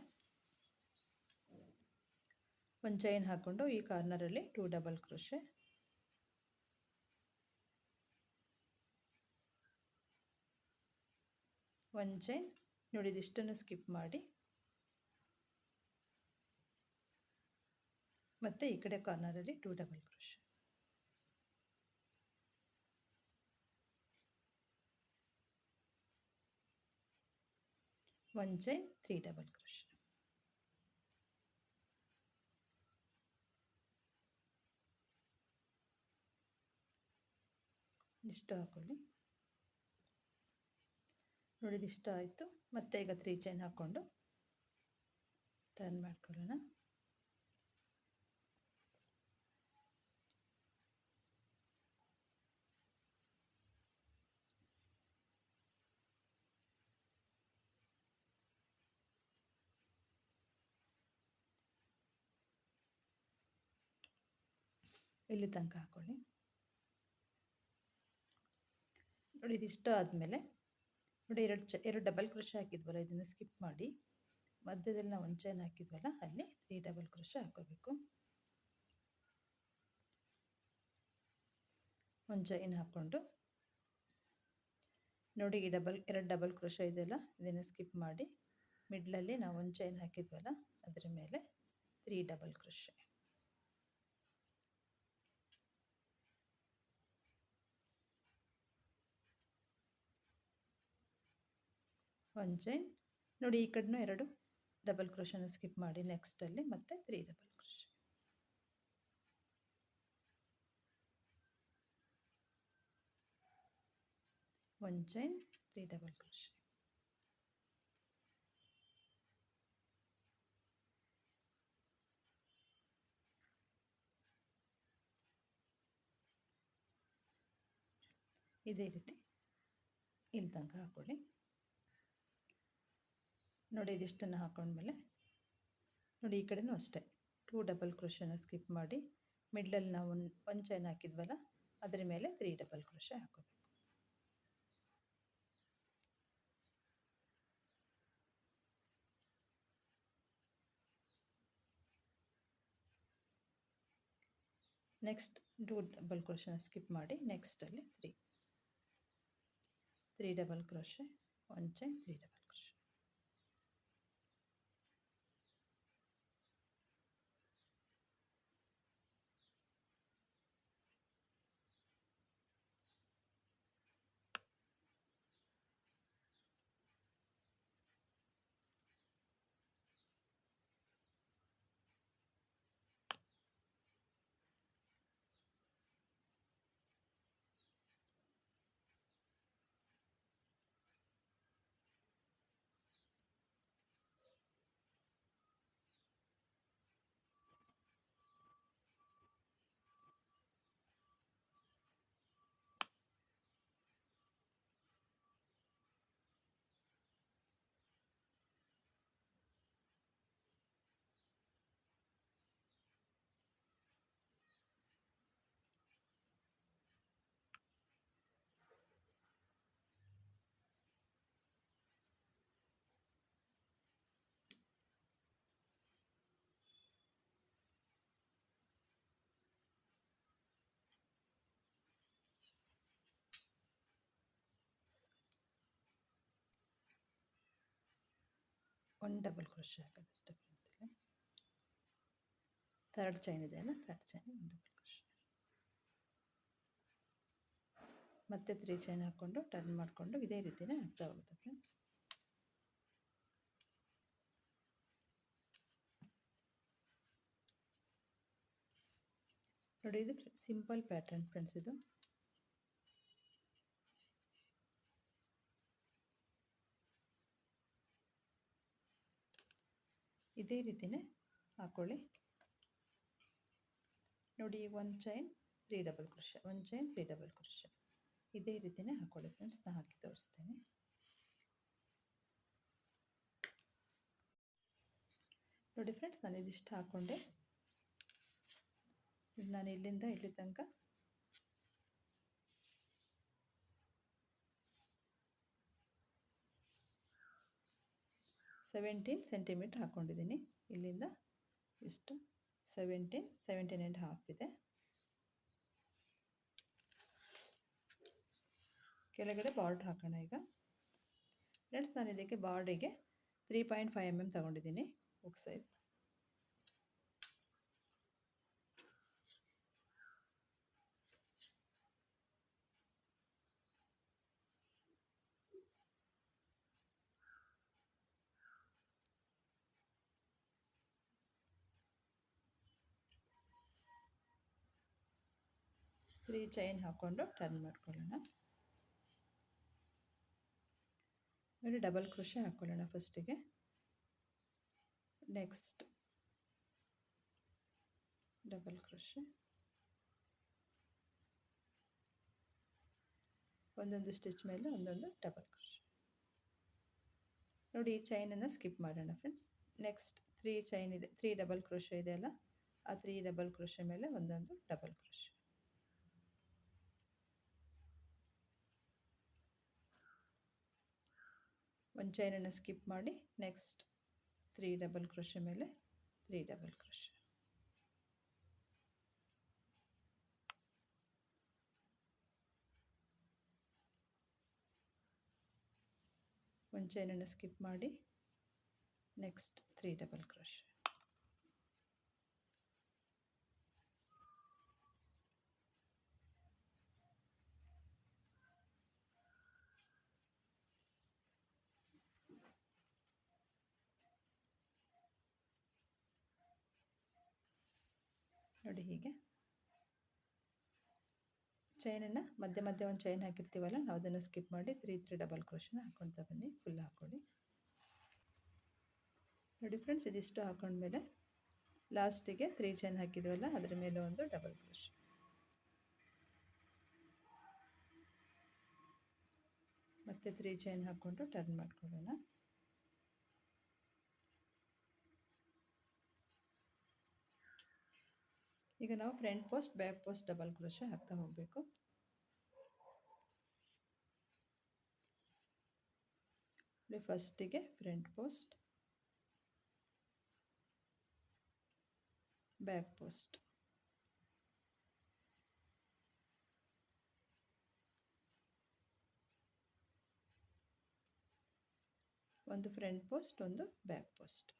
A: 1 ಚೈನ್ ಹಾಕ್ಕೊಂಡು ಈ ಕಾರ್ನರಲ್ಲಿ 2 ಡಬಲ್ ಕ್ರೋಶೆ, 1 ಚೈನ್. ನೋಡಿ ಇದಿಷ್ಟನ್ನು ಸ್ಕಿಪ್ ಮಾಡಿ ಮತ್ತೆ ಈ ಕಡೆ ಕಾರ್ನರಲ್ಲಿ 2 double crochet, 1 chain 3 double crochet. ಇಷ್ಟು ಹಾಕೊಳ್ಳಿ. ನೋಡಿ ಇದಿಷ್ಟು ಆಯಿತು. ಮತ್ತೆ ಈಗ 3 ಚೈನ್ ಹಾಕ್ಕೊಂಡು ಟರ್ನ್ ಮಾಡ್ಕೊಳ್ಳೋಣ. ಇಲ್ಲಿ ತನಕ ಹಾಕೊಳ್ಳಿ. ನೋಡಿ ಇದಿಷ್ಟು ಆದಮೇಲೆ ನೋಡಿ ಎರಡು ಡಬಲ್ ಕ್ರೋಶೆ ಹಾಕಿದ್ವಲ್ಲ, ಇದನ್ನು ಸ್ಕಿಪ್ ಮಾಡಿ ಮಧ್ಯದಲ್ಲಿ ನಾವು 1 ಚೈನ್ ಹಾಕಿದ್ವಲ್ಲ ಅಲ್ಲಿ 3 ಡಬಲ್ ಕ್ರೋಶೆ ಹಾಕೋಬೇಕು. 1 ಚೈನ್ ಹಾಕ್ಕೊಂಡು ನೋಡಿ ಈ ಎರಡು ಡಬಲ್ ಕ್ರೋಶೆ ಇದೆಯಲ್ಲ, ಇದನ್ನು ಸ್ಕಿಪ್ ಮಾಡಿ ಮಿಡ್ಲಲ್ಲಿ ನಾವು 1 ಚೈನ್ ಹಾಕಿದ್ವಲ್ಲ ಅದರ ಮೇಲೆ 3 ಡಬಲ್ ಕ್ರೋಶೆ. ಒಂದು ಚೈನ್. ನೋಡಿ ಈ ಕಡೆನೂ 2 ಡಬಲ್ ಕ್ರೋಶನ ಸ್ಕಿಪ್ ಮಾಡಿ ನೆಕ್ಸ್ಟಲ್ಲಿ ಮತ್ತೆ 3 ಡಬಲ್ ಕ್ರೋಶೆ. ಒಂದು ಚೈನ್ 3 ಡಬಲ್ ಕ್ರೋಶೆ. ಇದೇ ರೀತಿ ಇಲ್ಲಿ ತನಕ ಹಾಕೊಳ್ಳಿ. ನೋಡಿ ಇದಿಷ್ಟನ್ನು ಹಾಕೊಂಡ್ಮೇಲೆ ನೋಡಿ ಈ ಕಡೆನೂ ಅಷ್ಟೇ 2 ಡಬಲ್ ಕ್ರೋಶನ ಸ್ಕಿಪ್ ಮಾಡಿ ಮಿಡ್ಲಲ್ಲಿ ನಾವು 1 ಚೈನ್ ಹಾಕಿದ್ವಲ್ಲ ಅದರ ಮೇಲೆ 3 ಡಬಲ್ ಕ್ರೋಶೆ ಹಾಕೋಬೇಕು. ನೆಕ್ಸ್ಟ್ 2 ಡಬಲ್ ಕ್ರೋಶನ ಸ್ಕಿಪ್ ಮಾಡಿ ನೆಕ್ಸ್ಟಲ್ಲಿ 3 double crochet, 1 chain 3 double crochet. ಒಂದು ಡಬಲ್ ಕ್ರೋಶೆ ಹಾಕೋದಷ್ಟೇ ಫ್ರೆಂಡ್ಸ್. ಈಗ ಥರ್ಡ್ ಚೈನ್ ಇದೆ ಅಲ್ಲ, ಥರ್ಡ್ ಚೈನ್ ಒಂದು ಡಬಲ್ ಕ್ರೋಶೆ, ಮತ್ತೆ 3 ಚೈನ್ ಹಾಕ್ಕೊಂಡು ಟರ್ನ್ ಮಾಡಿಕೊಂಡು ಇದೇ ರೀತಿನೇ ಆಗ್ತಾ ಹೋಗುತ್ತೆ ಫ್ರೆಂಡ್ಸ್. ನೋಡಿ, ಇದು ಸಿಂಪಲ್ ಪ್ಯಾಟರ್ನ್ ಫ್ರೆಂಡ್ಸ್. ಇದು ಇದೇ ರೀತಿನೇ ಹಾಕೊಳ್ಳಿ. ನೋಡಿ, 1 chain 3 double crochet, 1 chain 3 double crochet, ಇದೇ ರೀತಿನೇ ಹಾಕೊಳ್ಳಿ ಫ್ರೆಂಡ್ಸ್. ನಾನು ಹಾಕಿ ತೋರಿಸ್ತೇನೆ. ನೋಡಿ ಫ್ರೆಂಡ್ಸ್, ನಾನು ಇದಿಷ್ಟು ಹಾಕ್ಕೊಂಡೆ. ನಾನು ಇಲ್ಲಿಂದ ಇಲ್ಲಿ ತನಕ 17 ಸೆಂಟಿಮೀಟರ್ ಹಾಕ್ಕೊಂಡಿದ್ದೀನಿ. ಇಲ್ಲಿಂದ ಇಷ್ಟು 17.5 ಇದೆ. ಕೆಳಗಡೆ ಬಾರ್ಡ್ರ್ ಹಾಕೋಣ ಈಗ ಫ್ರೆಂಡ್ಸ್. ನಾನು ಇದಕ್ಕೆ ಬಾರ್ಡಿಗೆ 3.5 mm ತಗೊಂಡಿದ್ದೀನಿ ಹುಕ್ ಸೈಜ್. ತ್ರೀ ಚೈನ್ ಹಾಕ್ಕೊಂಡು ಟರ್ನ್ ಮಾಡ್ಕೊಳ್ಳೋಣ. ನೋಡಿ, ಡಬಲ್ ಕ್ರೋಶೆ ಹಾಕ್ಕೊಳ್ಳೋಣ ಫಸ್ಟಿಗೆ. ನೆಕ್ಸ್ಟ್ ಡಬಲ್ ಕ್ರೋಶೆ, ಒಂದೊಂದು ಸ್ಟಿಚ್ ಮೇಲೆ ಒಂದೊಂದು ಡಬಲ್ ಕ್ರೋಶೆ. ನೋಡಿ, ಈ ಚೈನನ್ನು ಸ್ಕಿಪ್ ಮಾಡೋಣ ಫ್ರೆಂಡ್ಸ್. ನೆಕ್ಸ್ಟ್ 3 ಚೈನ್ ಇದೆ, 3 ಡಬಲ್ ಕ್ರೋಶೆ ಇದೆ ಅಲ್ಲ, ಆ 3 ಡಬಲ್ ಕ್ರೋಶೆ ಮೇಲೆ ಒಂದೊಂದು ಡಬಲ್ ಕ್ರೋಶೆ. ಒಂದು ಚೈನನ್ನು ಸ್ಕಿಪ್ ಮಾಡಿ ನೆಕ್ಸ್ಟ್ 3 ಡಬಲ್ ಕ್ರೋಶೆ ಮೇಲೆ 3 ಡಬಲ್ ಕ್ರೋಶೆ. ಒಂದು ಚೈನನ್ನು ಸ್ಕಿಪ್ ಮಾಡಿ ನೆಕ್ಸ್ಟ್ 3 ಡಬಲ್ ಕ್ರೋಶೆ. ನೋಡಿ, ಹೀಗೆ ಚೈನನ್ನು ಮಧ್ಯೆ ಮಧ್ಯೆ ಒಂದು ಚೈನ್ ಹಾಕಿರ್ತೀವಲ್ಲ, ನಾವು ಅದನ್ನು ಸ್ಕಿಪ್ ಮಾಡಿ 3 ಡಬಲ್ ಕ್ರೋಶನ ಹಾಕ್ಕೊತಾ ಬನ್ನಿ. ಫುಲ್ ಹಾಕ್ಕೊಳ್ಳಿ. ನೋಡಿ ಫ್ರೆಂಡ್ಸ್, ಇದಿಷ್ಟು ಹಾಕೊಂಡ್ಮೇಲೆ ಲಾಸ್ಟಿಗೆ 3 ಚೈನ್ ಹಾಕಿದ್ವಲ್ಲ, ಅದರ ಮೇಲೆ ಒಂದು ಡಬಲ್ ಕ್ರೋಶೆ. ಮತ್ತೆ 3 ಚೈನ್ ಹಾಕ್ಕೊಂಡು ಟರ್ನ್ ಮಾಡ್ಕೊಳ್ಳೋಣ. ಈಗ ನಾವು front post back post double crochet ಹಾಕ್ತಾ ಹೋಗಬೇಕು. ಫಸ್ಟಿಗೆ ಫ್ರಂಟ್ ಪೋಸ್ಟ್, ಬ್ಯಾಕ್ ಪೋಸ್ಟ್, ಒಂದು ಫ್ರಂಟ್ ಪೋಸ್ಟ್, ಒಂದು ಬ್ಯಾಕ್ ಪೋಸ್ಟ್.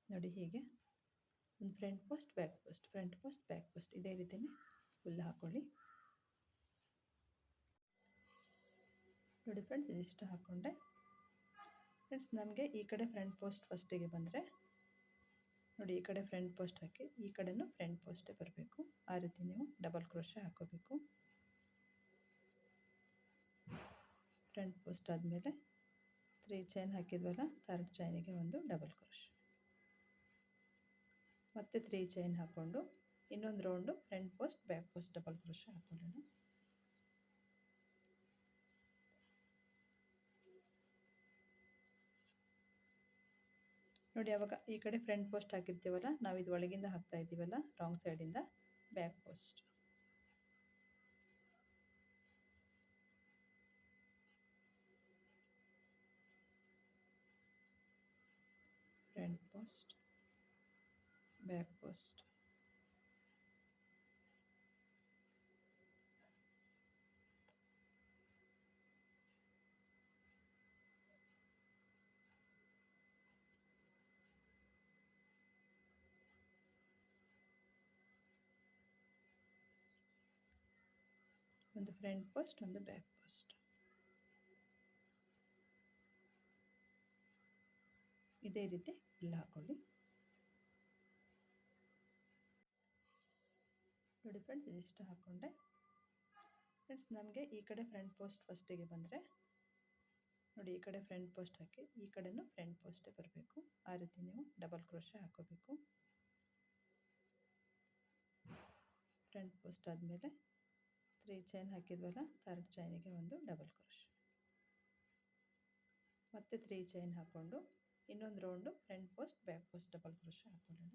A: ನೋಡಿ, ಹೀಗೆ ಒಂದು front post back post, front post back post, ಇದೇ ರೀತಿಯೇ ಫುಲ್ ಹಾಕ್ಕೊಳ್ಳಿ. ನೋಡಿ ಫ್ರೆಂಡ್ಸ್, ಇದಿಷ್ಟು ಹಾಕ್ಕೊಂಡೆ. ಫ್ರೆಂಡ್ಸ್, ನಮಗೆ ಈ ಕಡೆ ಫ್ರಂಟ್ ಪೋಸ್ಟ್ ಫಸ್ಟಿಗೆ ಬಂದರೆ ನೋಡಿ, ಈ ಕಡೆ ಫ್ರಂಟ್ ಪೋಸ್ಟ್ ಹಾಕಿ ಈ ಕಡೆನೂ ಫ್ರಂಟ್ ಪೋಸ್ಟೇ ಬರಬೇಕು. ಆ ರೀತಿ ನೀವು ಡಬಲ್ ಕ್ರೋಶೆ ಹಾಕೋಬೇಕು. ಫ್ರಂಟ್ ಪೋಸ್ಟ್ ಆದಮೇಲೆ 3 ಚೈನ್ ಹಾಕಿದ್ವಲ್ಲ, ಥರ್ಡ್ ಚೈನಿಗೆ ಒಂದು ಡಬಲ್ ಕ್ರೋಶೆ, ಮತ್ತೆ 3 ಚೈನ್ ಹಾಕ್ಕೊಂಡು ಇನ್ನೊಂದು round front post back post double crochet ಹಾಕ್ಕೊಳ್ಳೋಣ. ನೋಡಿ ಅವಾಗ ಈ ಕಡೆ ಫ್ರಂಟ್ ಪೋಸ್ಟ್ ಹಾಕಿರ್ತೀವಲ್ಲ, ನಾವು ಇದು ಒಳಗಿಂದ ಹಾಕ್ತಾ ಇದ್ದೀವಲ್ಲ, ರಾಂಗ್ ಸೈಡಿಂದ back post. Front post, back post. ಒಂದು ಫ್ರಂಟ್ ಪೋಸ್ಟ್, ಒಂದು ಬ್ಯಾಕ್ ಪೋಸ್ಟ್. ಇದೇ ರೀತಿ ಫುಲ್ ಹಾಕೊಳ್ಳಿ. ನೋಡಿ ಫ್ರೆಂಡ್ಸ್, ಇದಿಷ್ಟು ಹಾಕ್ಕೊಂಡೆ. ಫ್ರೆಂಡ್ಸ್, ನಮಗೆ ಈ ಕಡೆ ಫ್ರಂಟ್ ಪೋಸ್ಟ್ ಫಸ್ಟಿಗೆ ಬಂದರೆ ನೋಡಿ, ಈ ಕಡೆ ಫ್ರಂಟ್ ಪೋಸ್ಟ್ ಹಾಕಿ, ಈ ಕಡೆನೂ ಫ್ರಂಟ್ ಪೋಸ್ಟೇ ಬರಬೇಕು. ಆ ರೀತಿ ನೀವು ಡಬಲ್ ಕ್ರೋಶೆ ಹಾಕೋಬೇಕು. ಫ್ರಂಟ್ ಪೋಸ್ಟ್ ಆದಮೇಲೆ 3 ಚೈನ್ ಹಾಕಿದ್ವಲ್ಲ, 3rd ಚೈನಿಗೆ ಒಂದು ಡಬಲ್ ಕ್ರೋಶೆ, ಮತ್ತೆ 3 ಚೈನ್ ಹಾಕ್ಕೊಂಡು ಇನ್ನೊಂದು round front post back post double crochet ಹಾಕೊಳ್ಳೋಣ.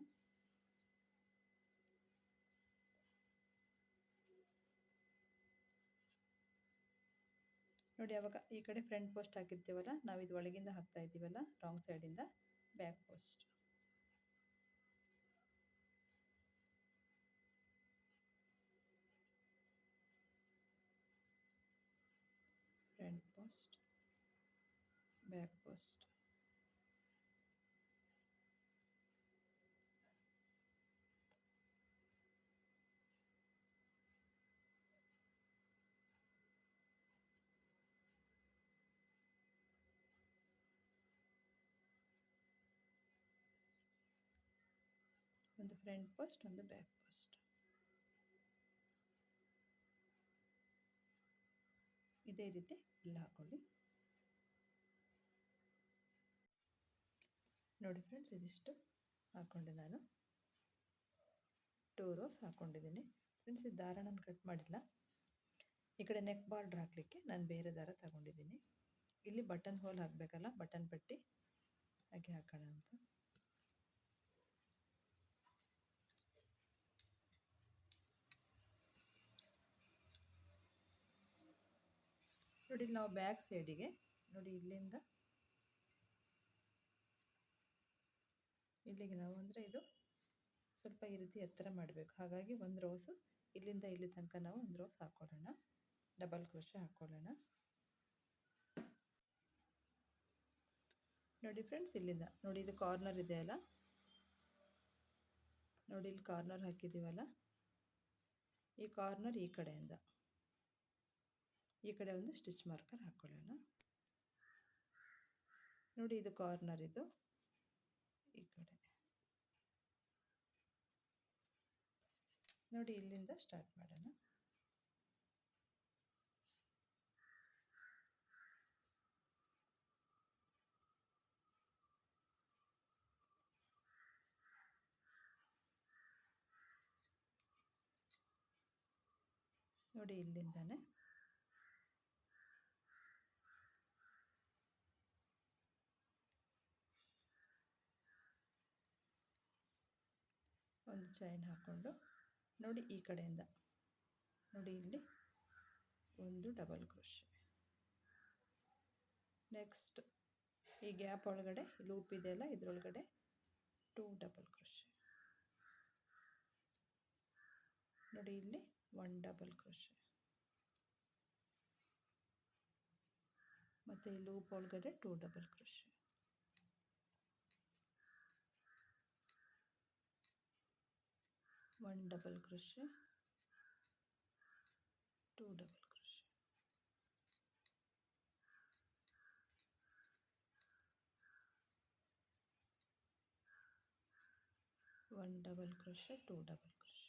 A: ನೋಡಿ ಅವಾಗ ಈ ಕಡೆ ಫ್ರಂಟ್ ಪೋಸ್ಟ್ ಹಾಕಿರ್ತೀವಲ್ಲ, ನಾವು ಇದು ಒಳಗಿಂದ ಹಾಕ್ತಾ ಇದ್ದೀವಲ್ಲ, ರಾಂಗ್ ಸೈಡಿಂದ back post. Front post, back post. ಒಂದು ಫ್ರಂಟ್ ಪೋಸ್ಟ್, ಒಂದು ಬ್ಯಾಕ್ ಪೋಸ್ಟ್. ಇದೇ ರೀತಿ ಫುಲ್ ಹಾಕೊಳ್ಳಿ. ನೋಡಿ ಫ್ರೆಂಡ್ಸ್, ಇದಿಷ್ಟು ಹಾಕ್ಕೊಂಡೆ ನಾನು 2 ರೋಸ್ ಹಾಕ್ಕೊಂಡಿದ್ದೀನಿ. ಫ್ರೆಂಡ್ಸ್, ಈ ದಾರ ನಾನು ಕಟ್ ಮಾಡಿಲ್ಲ. ಈ ಕಡೆ ನೆಕ್ ಬಾರ್ಡ್ರ್ ಹಾಕಲಿಕ್ಕೆ ನಾನು ಬೇರೆ ದಾರ ತಗೊಂಡಿದ್ದೀನಿ. ಇಲ್ಲಿ ಬಟನ್ ಹೋಲ್ ಹಾಕಬೇಕಲ್ಲ, ಬಟನ್ ಪಟ್ಟಿ ಹಾಗೆ ಹಾಕೋಣ ಅಂತ. ನೋಡಿ, ನಾವು ಬ್ಯಾಕ್ ಸೈಡಿಗೆ ನೋಡಿ ಇಲ್ಲಿಂದ ಇಲ್ಲಿಗೆ ನಾವು ಅಂದರೆ ಇದು ಸ್ವಲ್ಪ ಈ ರೀತಿ ಎತ್ತರ ಮಾಡಬೇಕು. ಹಾಗಾಗಿ ಒಂದು ರೋಸು ಇಲ್ಲಿಂದ ಇಲ್ಲಿ ತನಕ ನಾವು ಒಂದು ರೋಸ್ ಹಾಕ್ಕೊಳ್ಳೋಣ, ಡಬಲ್ ಕ್ರೋಶೆ ಹಾಕ್ಕೊಳ್ಳೋಣ. ನೋಡಿ ಫ್ರೆಂಡ್ಸ್, ಇಲ್ಲಿಂದ ನೋಡಿ ಇದು ಕಾರ್ನರ್ ಇದೆಯಲ್ಲ, ನೋಡಿ ಇಲ್ಲಿ ಕಾರ್ನರ್ ಹಾಕಿದ್ದೀವಲ್ಲ, ಈ ಕಾರ್ನರ್ ಈ ಕಡೆಯಿಂದ ಈ ಕಡೆ ಒಂದು ಸ್ಟಿಚ್ ಮಾರ್ಕರ್ ಹಾಕ್ಕೊಳ್ಳೋಣ. ನೋಡಿ ಇದು ಕಾರ್ನರ್, ಇದು ಈ ಕಡೆ ನೋಡಿ, ಇಲ್ಲಿಂದ ಸ್ಟಾರ್ಟ್ ಮಾಡೋಣ. ನೋಡಿ ಇಲ್ಲಿಂದಾನೆ ಒಂದು ಚೈನ್ ಹಾಕ್ಕೊಂಡು ನೋಡಿ ಈ ಕಡೆಯಿಂದ ನೋಡಿ ಇಲ್ಲಿ ಒಂದು ಡಬಲ್ ಕ್ರೋಶೆ. ನೆಕ್ಸ್ಟ್ ಈ ಗ್ಯಾಪ್ ಒಳಗಡೆ ಲೂಪ್ ಇದೆಯಲ್ಲ, ಇದರೊಳಗಡೆ 2 ಡಬಲ್ ಕ್ರೋಶೆ. ನೋಡಿ ಇಲ್ಲಿ 1 ಡಬಲ್ ಕ್ರೋಶೆ, ಮತ್ತು ಈ ಲೂಪ್ ಒಳಗಡೆ 2 double crochet. One double crochet, 2 double crochet. One double crochet, 2 double crochet.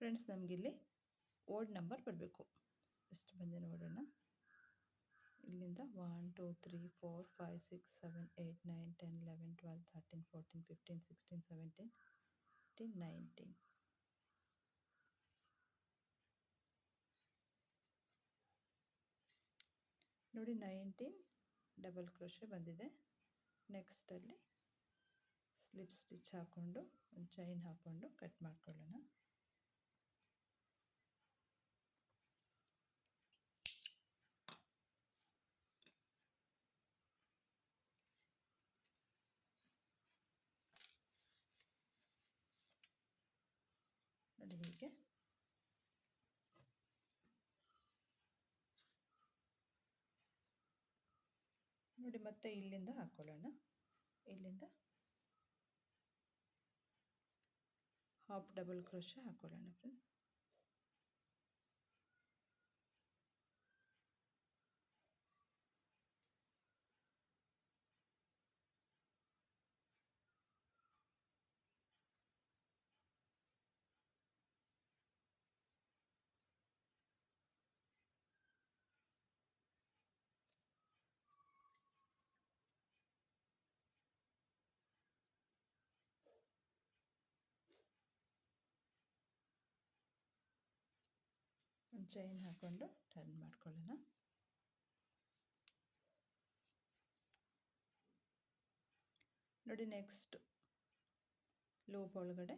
A: Friends ನಮಗಿಲ್ಲಿ ಓಡ್ ನಂಬರ್ ಬರಬೇಕು. ಎಷ್ಟು ಬಂದಿದೆ ನೋಡೋಣ. ಇಲ್ಲಿಂದ 1 2 3 4 5 6 7 8 9 10 11 12 13 14 15 16 17 18 19. ನೋಡಿ 19 ಡಬಲ್ ಕ್ರೋಶೆ ಬಂದಿದೆ. ನೆಕ್ಸ್ಟಲ್ಲಿ ಸ್ಲಿಪ್ ಸ್ಟಿಚ್ ಹಾಕ್ಕೊಂಡು ಒಂದು ಚೈನ್ ಹಾಕ್ಕೊಂಡು ಕಟ್ ಮಾಡ್ಕೊಳ್ಳೋಣ. ನೋಡಿ ಹೀಗೆ ನೋಡಿ ಮತ್ತೆ ಇಲ್ಲಿಂದ ಹಾಕ್ಕೊಳ್ಳೋಣ. ಇಲ್ಲಿಂದ ಹಾಫ್ ಡಬಲ್ ಕ್ರೋಶೆ ಹಾಕ್ಕೊಳ್ಳೋಣ ಫ್ರೆಂಡ್ಸ್. ಒಂದು ಚೈನ್ ಹಾಕ್ಕೊಂಡು ಟರ್ನ್ ಮಾಡ್ಕೊಳ್ಳೋಣ. ನೋಡಿ ನೆಕ್ಸ್ಟ್ ಲೂಪ್ ಒಳಗಡೆ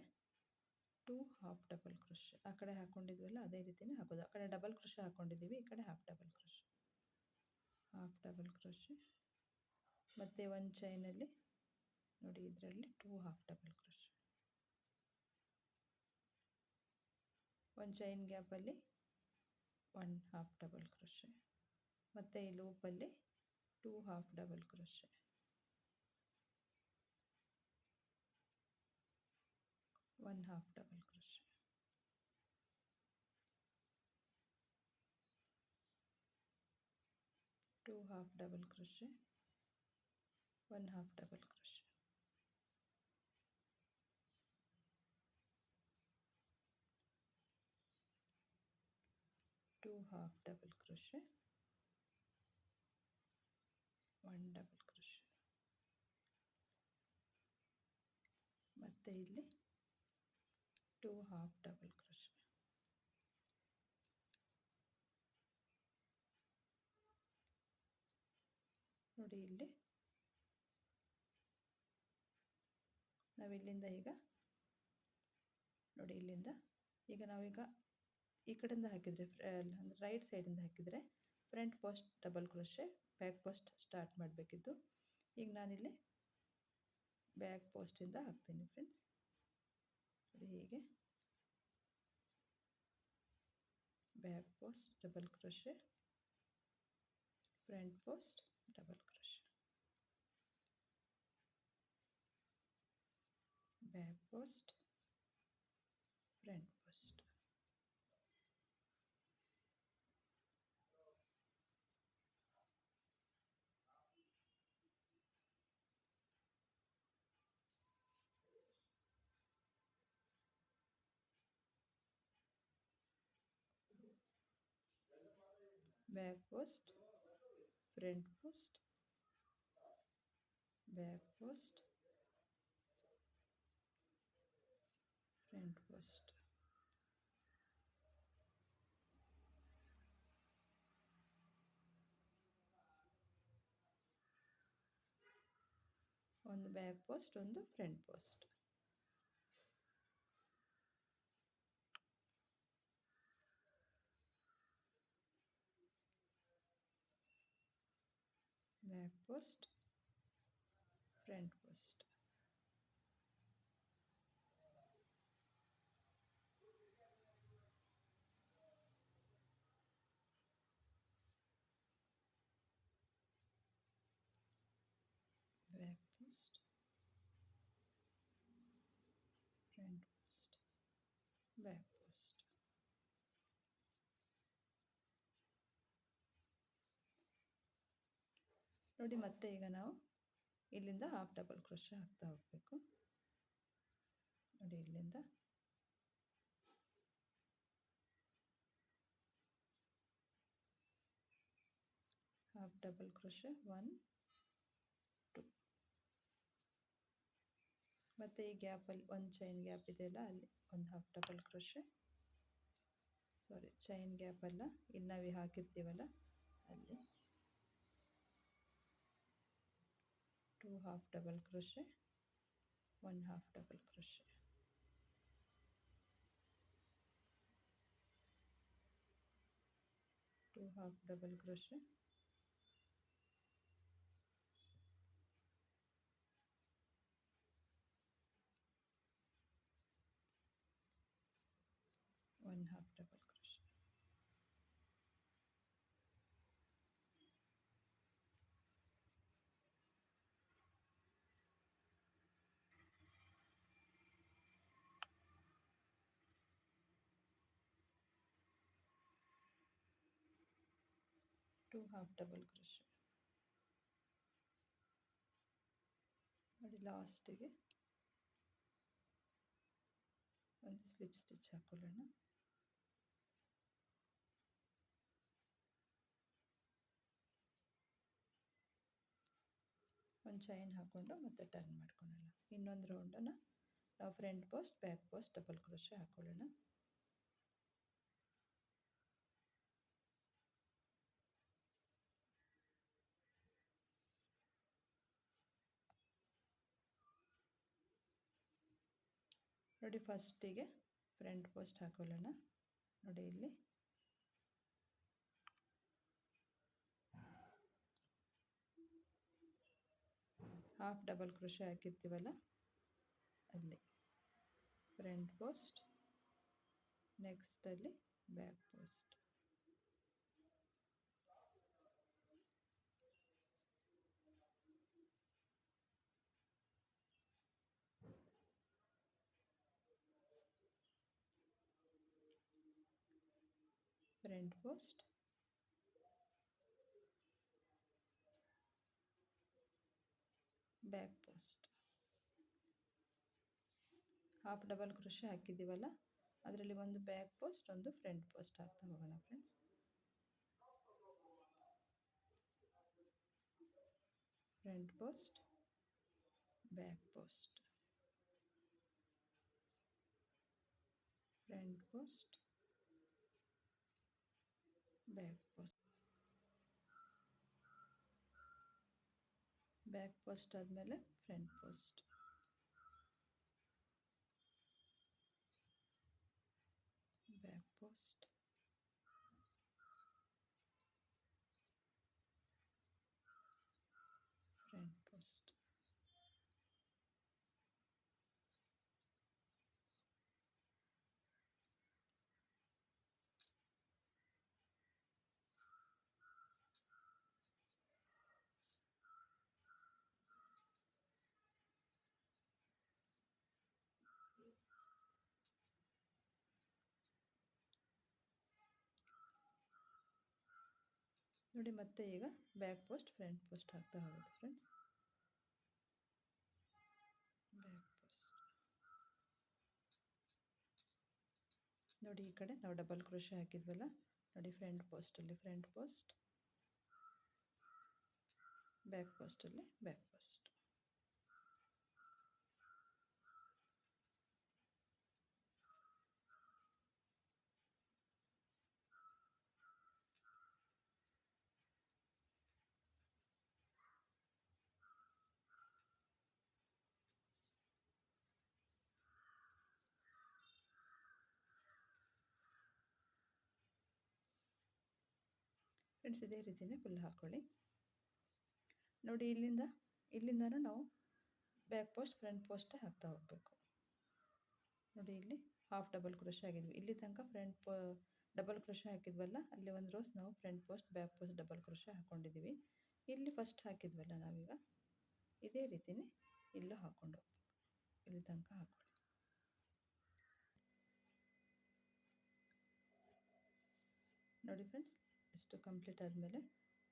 A: 2 ಹಾಫ್ ಡಬಲ್ ಕ್ರೋಶೆ ಆ ಕಡೆ ಹಾಕ್ಕೊಂಡಿದ್ವಲ್ಲ ಅದೇ ರೀತಿನೇ ಹಾಕೋದು. ಆ ಕಡೆ ಡಬಲ್ ಕ್ರೋಶೆ ಹಾಕ್ಕೊಂಡಿದ್ದೀವಿ, ಈ ಕಡೆ ಹಾಫ್ ಡಬಲ್ ಕ್ರೋಶೆ ಮತ್ತು ಒಂದು ಚೈನಲ್ಲಿ ನೋಡಿ ಇದರಲ್ಲಿ 2 ಹಾಫ್ ಡಬಲ್ ಕ್ರೋಶೆ, ಒಂದು ಚೈನ್ ಗ್ಯಾಪಲ್ಲಿ 1 ಹಾಫ್ ಡಬಲ್ ಕ್ರೋಶೆ ಮತ್ತು ಈ ಲೂಪಲ್ಲಿ 2 half double crochet, 1 half double crochet, 2 half double crochet, 1 half double crochet, 2 half double crochet, 1 double crochet ಮತ್ತು ಇಲ್ಲಿ 2 ಹಾಫ್ ಡಬಲ್ ಕ್ರೋಶೆ. ನೋಡಿ ಇಲ್ಲಿ ನಾವಿಲ್ಲಿಂದ ಈಗ ನೋಡಿ ಇಲ್ಲಿಂದ ಈಗ ನಾವೀಗ ಈ ಕಡೆಯಿಂದ ಹಾಕಿದರೆ ಅಂದರೆ ರೈಟ್ ಸೈಡಿಂದ ಹಾಕಿದರೆ front post double crochet, back post start ಮಾಡಬೇಕಿತ್ತು. ಈಗ ನಾನಿಲ್ಲಿ ಬ್ಯಾಕ್ ಪೋಸ್ಟಿಂದ ಹಾಕ್ತೀನಿ ಫ್ರೆಂಡ್ಸ್. ನೋಡಿ ಹೀಗೆ back post double crochet, front post double crochet, back post, front post, back post, front post, back post, front post, ಒಂದು ಬ್ಯಾಕ್ ಪೋಸ್ಟ್, ಒಂದು front post, back post, front post, back post, front post, back post. ನೋಡಿ ಮತ್ತೆ ಈಗ ನಾವು ಇಲ್ಲಿಂದ half double crochet ಹಾಕ್ತಾ ಹೋಗಬೇಕು. ನೋಡಿ ಇಲ್ಲಿಂದ ಹಾಫ್ ಡಬಲ್ ಕ್ರೋಶೆ 1 2 ಮತ್ತು ಈ ಗ್ಯಾಪಲ್ಲಿ ಒಂದು ಚೈನ್ ಗ್ಯಾಪ್ ಇದೆಯಲ್ಲ ಅಲ್ಲಿ ಒಂದು ಹಾಫ್ ಡಬಲ್ ಕ್ರೋಶೆ, ಸಾರಿ ಚೈನ್ ಗ್ಯಾಪ್ ಅಲ್ಲ, ಇಲ್ಲಿ ನಾವು ಹಾಕಿರ್ತೀವಲ್ಲ ಅಲ್ಲಿ 2 half double crochet 1 half double crochet, 2 half double crochet, 1 half double crochet. Two half double crochet. ನೋಡಿ ಲಾಸ್ಟಿಗೆ ಒಂದು ಸ್ಲಿಪ್ ಸ್ಟಿಚ್ ಹಾಕೊಳ್ಳೋಣ. ಒಂದು ಚೈನ್ ಹಾಕ್ಕೊಂಡು ಮತ್ತೆ ಟರ್ನ್ ಮಾಡ್ಕೊಳ್ಳೋಣ. ಇನ್ನೊಂದು ರೌಂಡನ್ನು ನಾವು front post back post double crochet ಹಾಕ್ಕೊಳ್ಳೋಣ. ನೋಡಿ ಫಸ್ಟಿಗೆ ಫ್ರಂಟ್ ಪೋಸ್ಟ್ ಹಾಕೊಳ್ಳೋಣ. ನೋಡಿ ಇಲ್ಲಿ ಹಾಫ್ ಡಬಲ್ ಕ್ರೋಶೆ ಹಾಕಿರ್ತೀವಲ್ಲ ಅಲ್ಲಿ ಫ್ರಂಟ್ ಪೋಸ್ಟ್, ನೆಕ್ಸ್ಟಲ್ಲಿ back post. Front post, back post. Half double crochet ಹಾಕಿದ್ದೀವಲ್ಲ ಅದರಲ್ಲಿ ಒಂದು ಬ್ಯಾಕ್ ಪೋಸ್ಟ್ ಒಂದು ಫ್ರಂಟ್ ಪೋಸ್ಟ್ ಹಾಕ್ತಾ ಹೋಗೋಣ friends. Front post, back post, front post, back post. Back post ಆದಮೇಲೆ front post, back post, front post. ನೋಡಿ ಮತ್ತೆ ಈಗ ಬ್ಯಾಕ್ ಪೋಸ್ಟ್ ಫ್ರಂಟ್ ಪೋಸ್ಟ್ ಹಾಕ್ತಾ ಹೋಗೋದು ಫ್ರೆಂಡ್ಸ್. Back post. ನೋಡಿ ಈ ಕಡೆ ನಾವು ಡಬಲ್ ಕ್ರೋಶೆ ಹಾಕಿದ್ವಲ್ಲ, ನೋಡಿ ಫ್ರಂಟ್ ಪೋಸ್ಟಲ್ಲಿ ಫ್ರಂಟ್ ಪೋಸ್ಟ್, ಬ್ಯಾಕ್ ಪೋಸ್ಟಲ್ಲಿ ಬ್ಯಾಕ್ ಪೋಸ್ಟ್. ಫ್ರೆಂಡ್ಸ್ ಇದೇ ರೀತಿಯೇ ಫುಲ್ ಹಾಕ್ಕೊಳ್ಳಿ. ನೋಡಿ ಇಲ್ಲಿಂದನೂ ನಾವು ಬ್ಯಾಕ್ ಪೋಸ್ಟ್ ಫ್ರಂಟ್ ಪೋಸ್ಟೇ ಹಾಕ್ತಾ ಹೋಗಬೇಕು. ನೋಡಿ ಇಲ್ಲಿ ಹಾಫ್ ಡಬಲ್ ಕ್ರೋಶೆ ಆಗಿದ್ವಿ, ಇಲ್ಲಿ ತನಕ ಡಬಲ್ ಕ್ರೋಶೆ ಹಾಕಿದ್ವಲ್ಲ ಅಲ್ಲಿ ಒಂದು ರೋಸ್ ನಾವು front post back post double crochet ಹಾಕ್ಕೊಂಡಿದ್ದೀವಿ. ಇಲ್ಲಿ ಫಸ್ಟ್ ಹಾಕಿದ್ವಲ್ಲ ನಾವೀಗ ಇದೇ ರೀತಿಯೇ ಇಲ್ಲೂ ಹಾಕ್ಕೊಂಡು ಹೋಗ್ಬೇಕು, ಇಲ್ಲಿ ತನಕ ಹಾಕ್ಕೊಳ್ಳಿ. ನೋಡಿ ಫ್ರೆಂಡ್ಸ್ ಇಷ್ಟು ಕಂಪ್ಲೀಟ್ ಆದಮೇಲೆ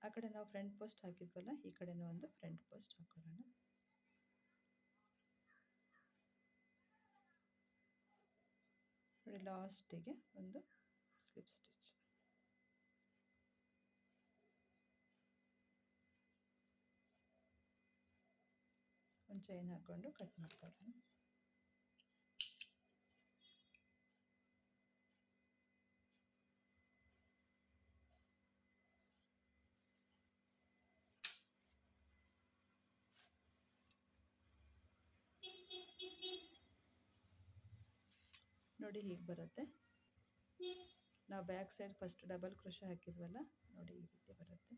A: ಆ ಕಡೆ ನಾವು ಫ್ರಂಟ್ ಪೋಸ್ಟ್ ಹಾಕಿದ್ವಲ್ಲ ಈ ಕಡೆನೂ ಒಂದು ಫ್ರಂಟ್ ಪೋಸ್ಟ್ ಹಾಕೊಳ್ಳೋಣ. ನೋಡಿ ಲಾಸ್ಟಿಗೆ ಒಂದು ಸ್ಲಿಪ್ ಸ್ಟಿಚ್. ಒಂದು ಚೈನ್ ಹಾಕ್ಕೊಂಡು ಕಟ್ ಮಾಡ್ಕೊಳ್ಳೋಣ. ನೋಡಿ ಹೀಗೆ ಬರುತ್ತೆ. ನಾವು back side first double crochet ಹಾಕಿದ್ವಲ್ಲ, ನೋಡಿ ಈ ರೀತಿ ಬರುತ್ತೆ.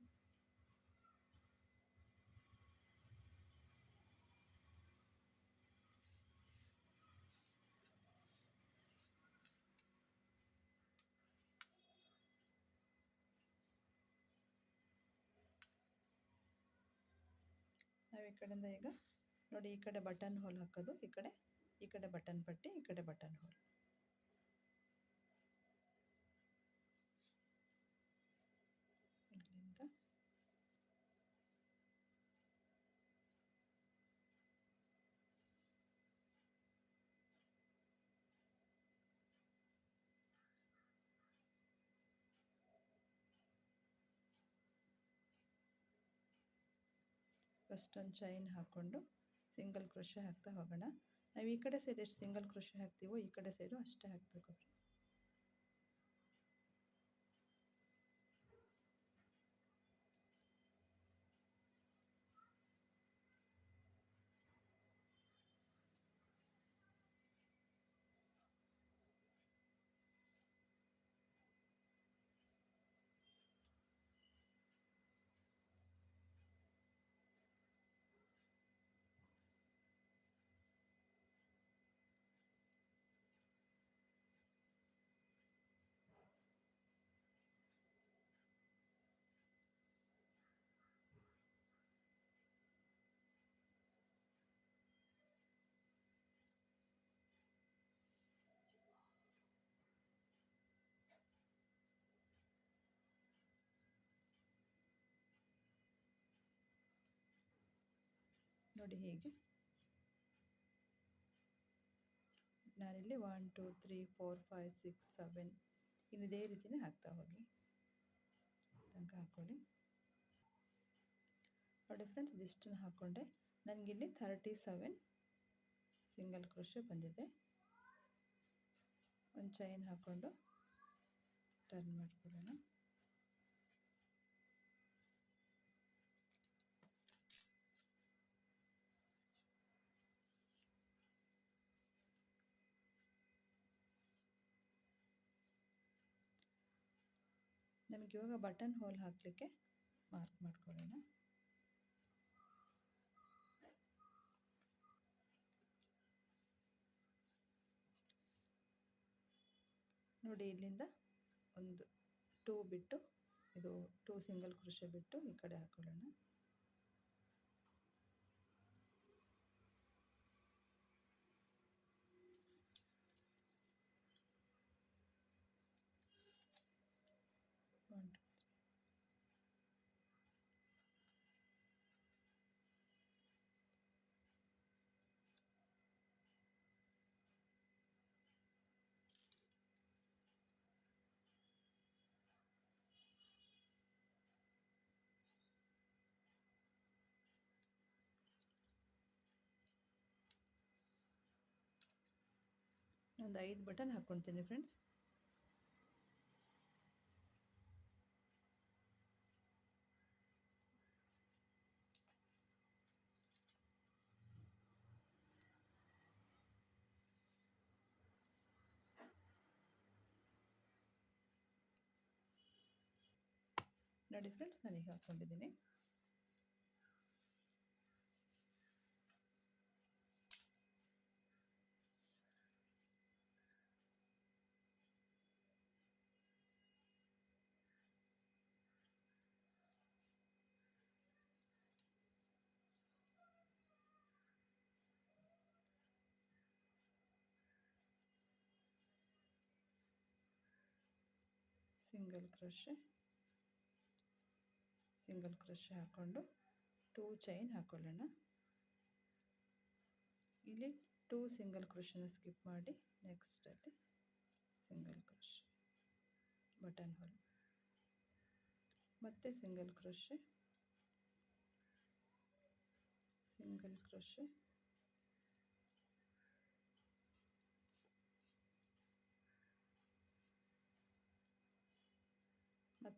A: ನಾವು ಈ ಕಡೆಯಿಂದ ಈಗ ನೋಡಿ ಈ ಕಡೆ ಬಟನ್ ಹೋಲ್ ಹಾಕೋದು, ಈ ಕಡೆ ಬಟನ್ ಪಟ್ಟಿ, ಈ ಕಡೆ ಬಟನ್ ಹೋಲ್. ಇಲ್ಲಿಂದ ಫಸ್ಟ್ ಒಂದು ಚೈನ್ ಹಾಕ್ಕೊಂಡು ಸಿಂಗಲ್ ಕ್ರೋಶೆ ಹಾಕ್ತಾ ಹೋಗೋಣ. ನಾವು ಈ ಕಡೆ ಸೈಡ್ ಎಷ್ಟು ಸಿಂಗಲ್ ಕ್ರೋಶೆ ಹಾಕ್ತೀವೋ ಈ ಕಡೆ ಸೈಡು ಅಷ್ಟೇ ಹಾಕಬೇಕು ಫ್ರೆಂಡ್ಸ್. ನೋಡಿ ಹೀಗೆ ನಾನಿಲ್ಲಿ 1 2 3 4 5 6 7 ಇದೇ ರೀತಿನೇ ಹಾಕ್ತಾ ಹೋಗಿ ತನಕ ಹಾಕ್ಕೊಳ್ಳಿ. ನೋಡಿ ಫ್ರೆಂಡ್ಸ್, ಇದಿಷ್ಟನ್ನು ಹಾಕ್ಕೊಂಡೆ. ನನಗಿಲ್ಲಿ 37 ಸಿಂಗಲ್ ಕ್ರೋಶೆ ಬಂದಿದೆ. ಒಂದು ಚೈನ್ ಹಾಕ್ಕೊಂಡು ಟರ್ನ್ ಮಾಡ್ಕೊಳ್ಳೋಣ. ನಮಗೆ ಇವಾಗ ಬಟನ್ ಹೋಲ್ ಹಾಕಲಿಕ್ಕೆ ಮಾರ್ಕ್ ಮಾಡ್ಕೊಳ್ಳೋಣ. ನೋಡಿ ಇಲ್ಲಿಂದ ಒಂದು 2 ಬಿಟ್ಟು, ಇದು 2 ಸಿಂಗಲ್ ಕ್ರೋಶೆ ಬಿಟ್ಟು ಈ ಕಡೆ ಹಾಕೊಳ್ಳೋಣ. ಒಂದು 5 ಬಟನ್ ಹಾಕ್ಕೊತೀನಿ ಫ್ರೆಂಡ್ಸ್. ನೋಡಿ ಫ್ರೆಂಡ್ಸ್, ನಾನೀಗ ಹಾಕ್ಕೊಂಡಿದ್ದೀನಿ. ಸಿಂಗಲ್ ಕ್ರೋಶೆ ಹಾಕ್ಕೊಂಡು 2 ಚೈನ್ ಹಾಕೊಳ್ಳೋಣ. ಇಲ್ಲಿ 2 ಸಿಂಗಲ್ ಕ್ರೋಶೆನ ಸ್ಕಿಪ್ ಮಾಡಿ ನೆಕ್ಸ್ಟಲ್ಲಿ ಸಿಂಗಲ್ ಕ್ರೋಶೆ, ಬಟನ್ ಹೋಲ್, ಮತ್ತೆ ಸಿಂಗಲ್ ಕ್ರೋಶೆ,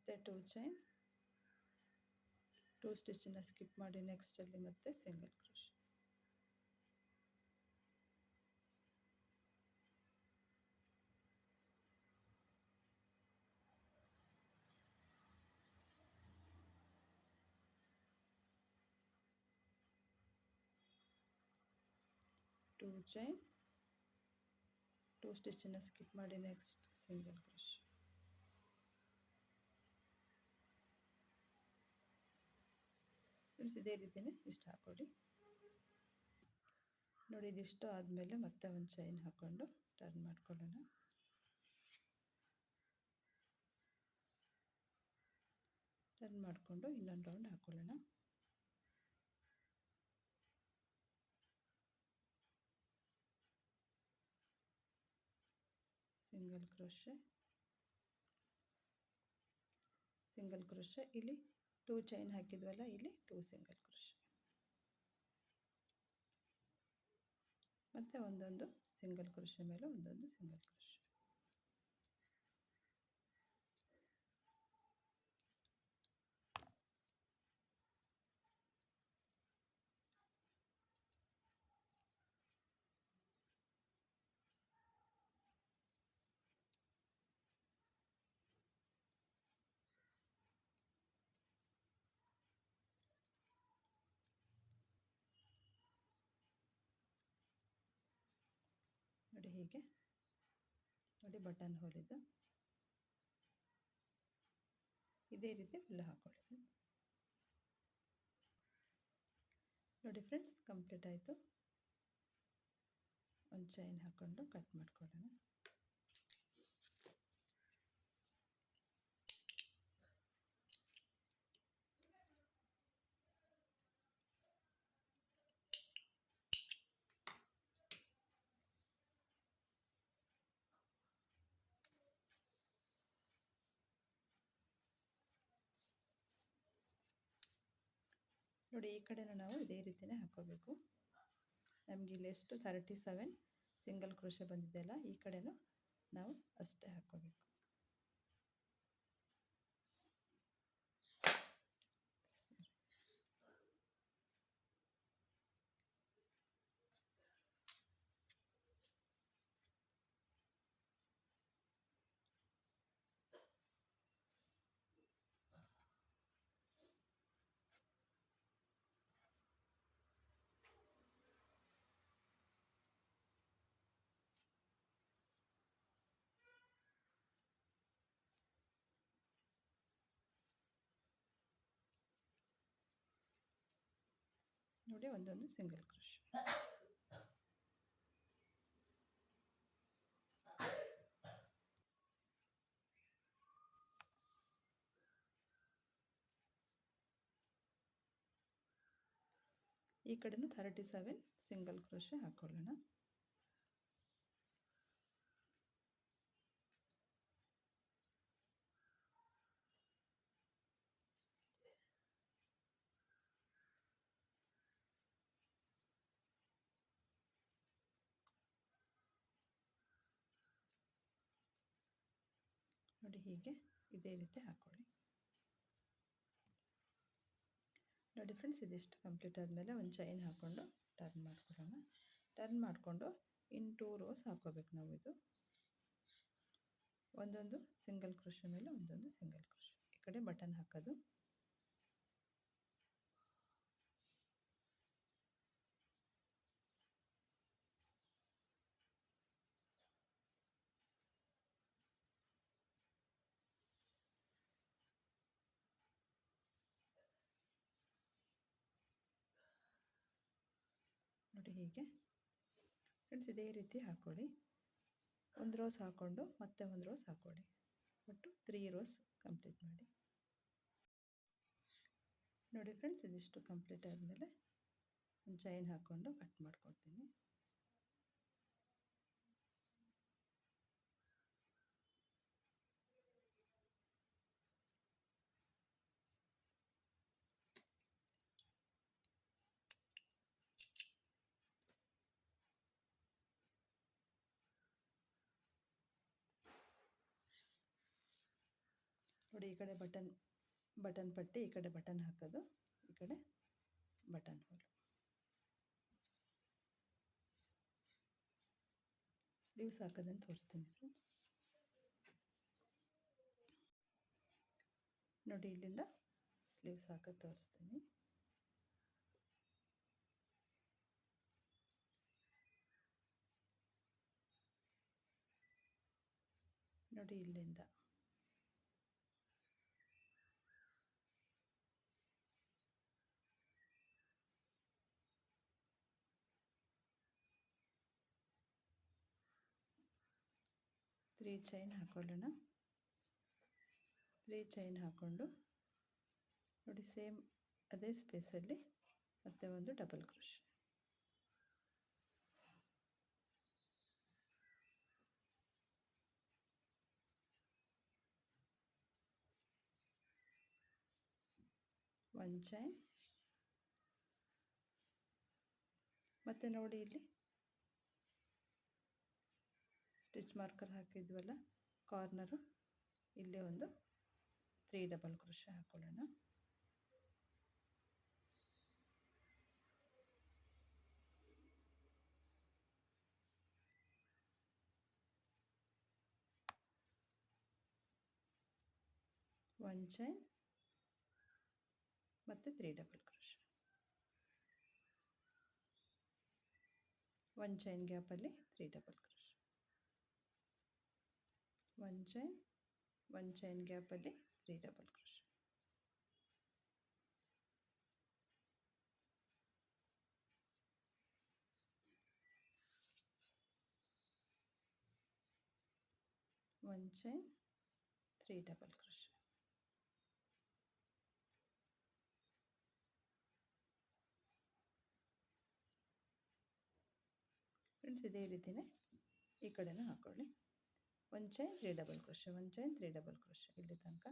A: ಮತ್ತೆ 2 ಚೈನ್, 2 ಸ್ಟಿಚ್ಚನ್ನು ಸ್ಕಿಪ್ ಮಾಡಿ ನೆಕ್ಸ್ಟಲ್ಲಿ ಮತ್ತೆ ಸಿಂಗಲ್ ಕ್ರೋಶ್. ಟೂ ಚೈನ್, 2 ಸ್ಟಿಚ್ಚನ್ನು ಸ್ಕಿಪ್ ಮಾಡಿ ನೆಕ್ಸ್ಟ್ ಸಿಂಗಲ್ ಕ್ರೋಶ್. ಫ್ರೆಂಡ್ಸ್ ಇದೇ ರೀತಿಯೇ ಇಷ್ಟು ಹಾಕೊಳ್ಳಿ. ನೋಡಿ ಇದಿಷ್ಟು ಆದಮೇಲೆ ಮತ್ತೆ ಒಂದು ಚೈನ್ ಹಾಕ್ಕೊಂಡು ಟರ್ನ್ ಮಾಡ್ಕೊಳ್ಳೋಣ. ಟರ್ನ್ ಮಾಡಿಕೊಂಡು ಇನ್ನೊಂದು ರೌಂಡ್ ಹಾಕ್ಕೊಳ್ಳೋಣ. ಸಿಂಗಲ್ ಕ್ರೋಶೆ, ಸಿಂಗಲ್ ಕ್ರೋಶೆ, ಇಲ್ಲಿ 2 ಚೈನ್ ಹಾಕಿದ್ವಲ್ಲ, ಇಲ್ಲಿ 2 ಸಿಂಗಲ್ ಕ್ರೋಶೆ, ಮತ್ತು ಒಂದೊಂದು ಸಿಂಗಲ್ ಕ್ರೋಶೆ ಮೇಲೆ ಒಂದೊಂದು ಸಿಂಗಲ್ ಕ್ರೋಶೆ. ನೋಡಿ ಹೀಗೆ ನೋಡಿ ಬಟನ್ ಹೋಲಿದ್ದು ಇದೇ ರೀತಿ ಫುಲ್ ಹಾಕೊಳ್ಳಿ. ನೋಡಿ ಫ್ರೆಂಡ್ಸ್ ಕಂಪ್ಲೀಟ್ ಆಯಿತು. ಒಂದು ಚೈನ್ ಹಾಕ್ಕೊಂಡು ಕಟ್ ಮಾಡ್ಕೊಳ್ಳೋಣ. ನೋಡಿ ಈ ಕಡೆನೂ ನಾವು ಇದೇ ರೀತಿಯೇ ಹಾಕೋಬೇಕು. ನಮಗೆ ಇಲ್ಲಿ ಎಷ್ಟು 37 ಸಿಂಗಲ್ ಕ್ರೋಶೆ ಬಂದಿದೆಯಲ್ಲ, ಈ ಕಡೆನೂ ನಾವು ಅಷ್ಟೇ ಹಾಕೋಬೇಕು. ನೋಡಿ ಒಂದೊಂದು ಸಿಂಗಲ್ ಕ್ರೋಶ್. ಈ ಕಡೆನೂ 37 ಸಿಂಗಲ್ ಕ್ರೋಶೆ ಹಾಕೊಳ್ಳೋಣ. ನೋಡಿ ಹೀಗೆ ಇದೇ ರೀತಿ ಹಾಕೊಳ್ಳಿ. ನೋಡಿ ಫ್ರೆಂಡ್ಸ್ ಇದಿಷ್ಟು ಕಂಪ್ಲೀಟ್ ಆದಮೇಲೆ ಒಂದು ಚೈನ್ ಹಾಕ್ಕೊಂಡು ಟರ್ನ್ ಮಾಡ್ಕೊಳ್ಳೋಣ. ಟರ್ನ್ ಮಾಡಿಕೊಂಡು ಇನ್ 2 ರೋಸ್ ಹಾಕೋಬೇಕು ನಾವು. ಇದು ಒಂದೊಂದು ಸಿಂಗಲ್ ಕ್ರೋಶೆ ಮೇಲೆ ಒಂದೊಂದು ಸಿಂಗಲ್ ಕ್ರೋಶೆ. ಈ ಕಡೆ ಬಟನ್ ಹಾಕೋದು. ನೋಡಿ ಹೀಗೆ ಫ್ರೆಂಡ್ಸ್ ಇದೇ ರೀತಿ ಹಾಕೊಳ್ಳಿ. ಒಂದು ರೋಸ್ ಹಾಕ್ಕೊಂಡು ಮತ್ತೆ ಒಂದು ರೋಸ್ ಹಾಕೊಳ್ಳಿ. ಒಟ್ಟು 3 ರೋಸ್ ಕಂಪ್ಲೀಟ್ ಮಾಡಿ. ನೋಡಿ ಫ್ರೆಂಡ್ಸ್ ಇದಿಷ್ಟು ಕಂಪ್ಲೀಟ್ ಆದಮೇಲೆ ಒಂದು ಚೈನ್ ಹಾಕ್ಕೊಂಡು ಕಟ್ ಮಾಡ್ಕೊಳ್ತೀನಿ. ನೋಡಿ, ಈ ಕಡೆ ಬಟನ್ ಪಟ್ಟಿ, ಈ ಕಡೆ ಬಟನ್ ಹಾಕೋದು, ಈ ಕಡೆ ಬಟನ್ ಹೋಲ್. ಸ್ಲೀವ್ಸ್ ಹಾಕೋದನ್ನು ತೋರಿಸ್ತೀನಿ ಫ್ರೆಂಡ್ಸ್. ನೋಡಿ, ಇಲ್ಲಿಂದ ಸ್ಲೀವ್ಸ್ ಹಾಕೋದು ತೋರಿಸ್ತೀನಿ. ನೋಡಿ, ಇಲ್ಲಿಂದ 3 ಚೈನ್ ಹಾಕೊಳ್ಳೋಣ. 3 ಚೈನ್ ಹಾಕ್ಕೊಂಡು ನೋಡಿ, ಸೇಮ್ ಅದೇ ಸ್ಪೇಸಲ್ಲಿ ಮತ್ತೆ ಒಂದು ಡಬಲ್ ಕ್ರೋಶೆ. ಒಂದು ಚೈನ್, ಮತ್ತು ನೋಡಿ ಇಲ್ಲಿ ಸ್ಟಿಚ್ ಮಾರ್ಕರ್ ಹಾಕಿದ್ವಲ್ಲ ಕಾರ್ನರು, ಇಲ್ಲಿ ಒಂದು 3 ಡಬಲ್ ಕ್ರೋಶೆ ಹಾಕೊಳ್ಳೋಣ. ಒಂದು ಚೈನ್ ಮತ್ತು 3 ಡಬಲ್ ಕ್ರೋಶೆ. ಒಂದು ಚೈನ್ ಗ್ಯಾಪಲ್ಲಿ 3 ಡಬಲ್ ಕ್ರೋಶೆ. ಒಂದು ಚೈನ್ ಗ್ಯಾಪಲ್ಲಿ 3 ಡಬಲ್ ಕ್ರೋಶೆ. ಒಂದು ಚೈನ್, 3 ಡಬಲ್ ಕ್ರೋಶೆ. ಫ್ರೆಂಡ್ಸ್, ಇದೇ ರೀತಿಯೇ ಈ ಕಡೆನೂ ಹಾಕೊಳ್ಳಿ. ಒಂದು ಚೈನ್ 3 ಡಬಲ್ ಕ್ರೋಶೆ, ಒಂದು ಚೈನ್ 3 ಡಬಲ್ ಕ್ರೋಶೆ ಇಲ್ಲಿ ತನಕ.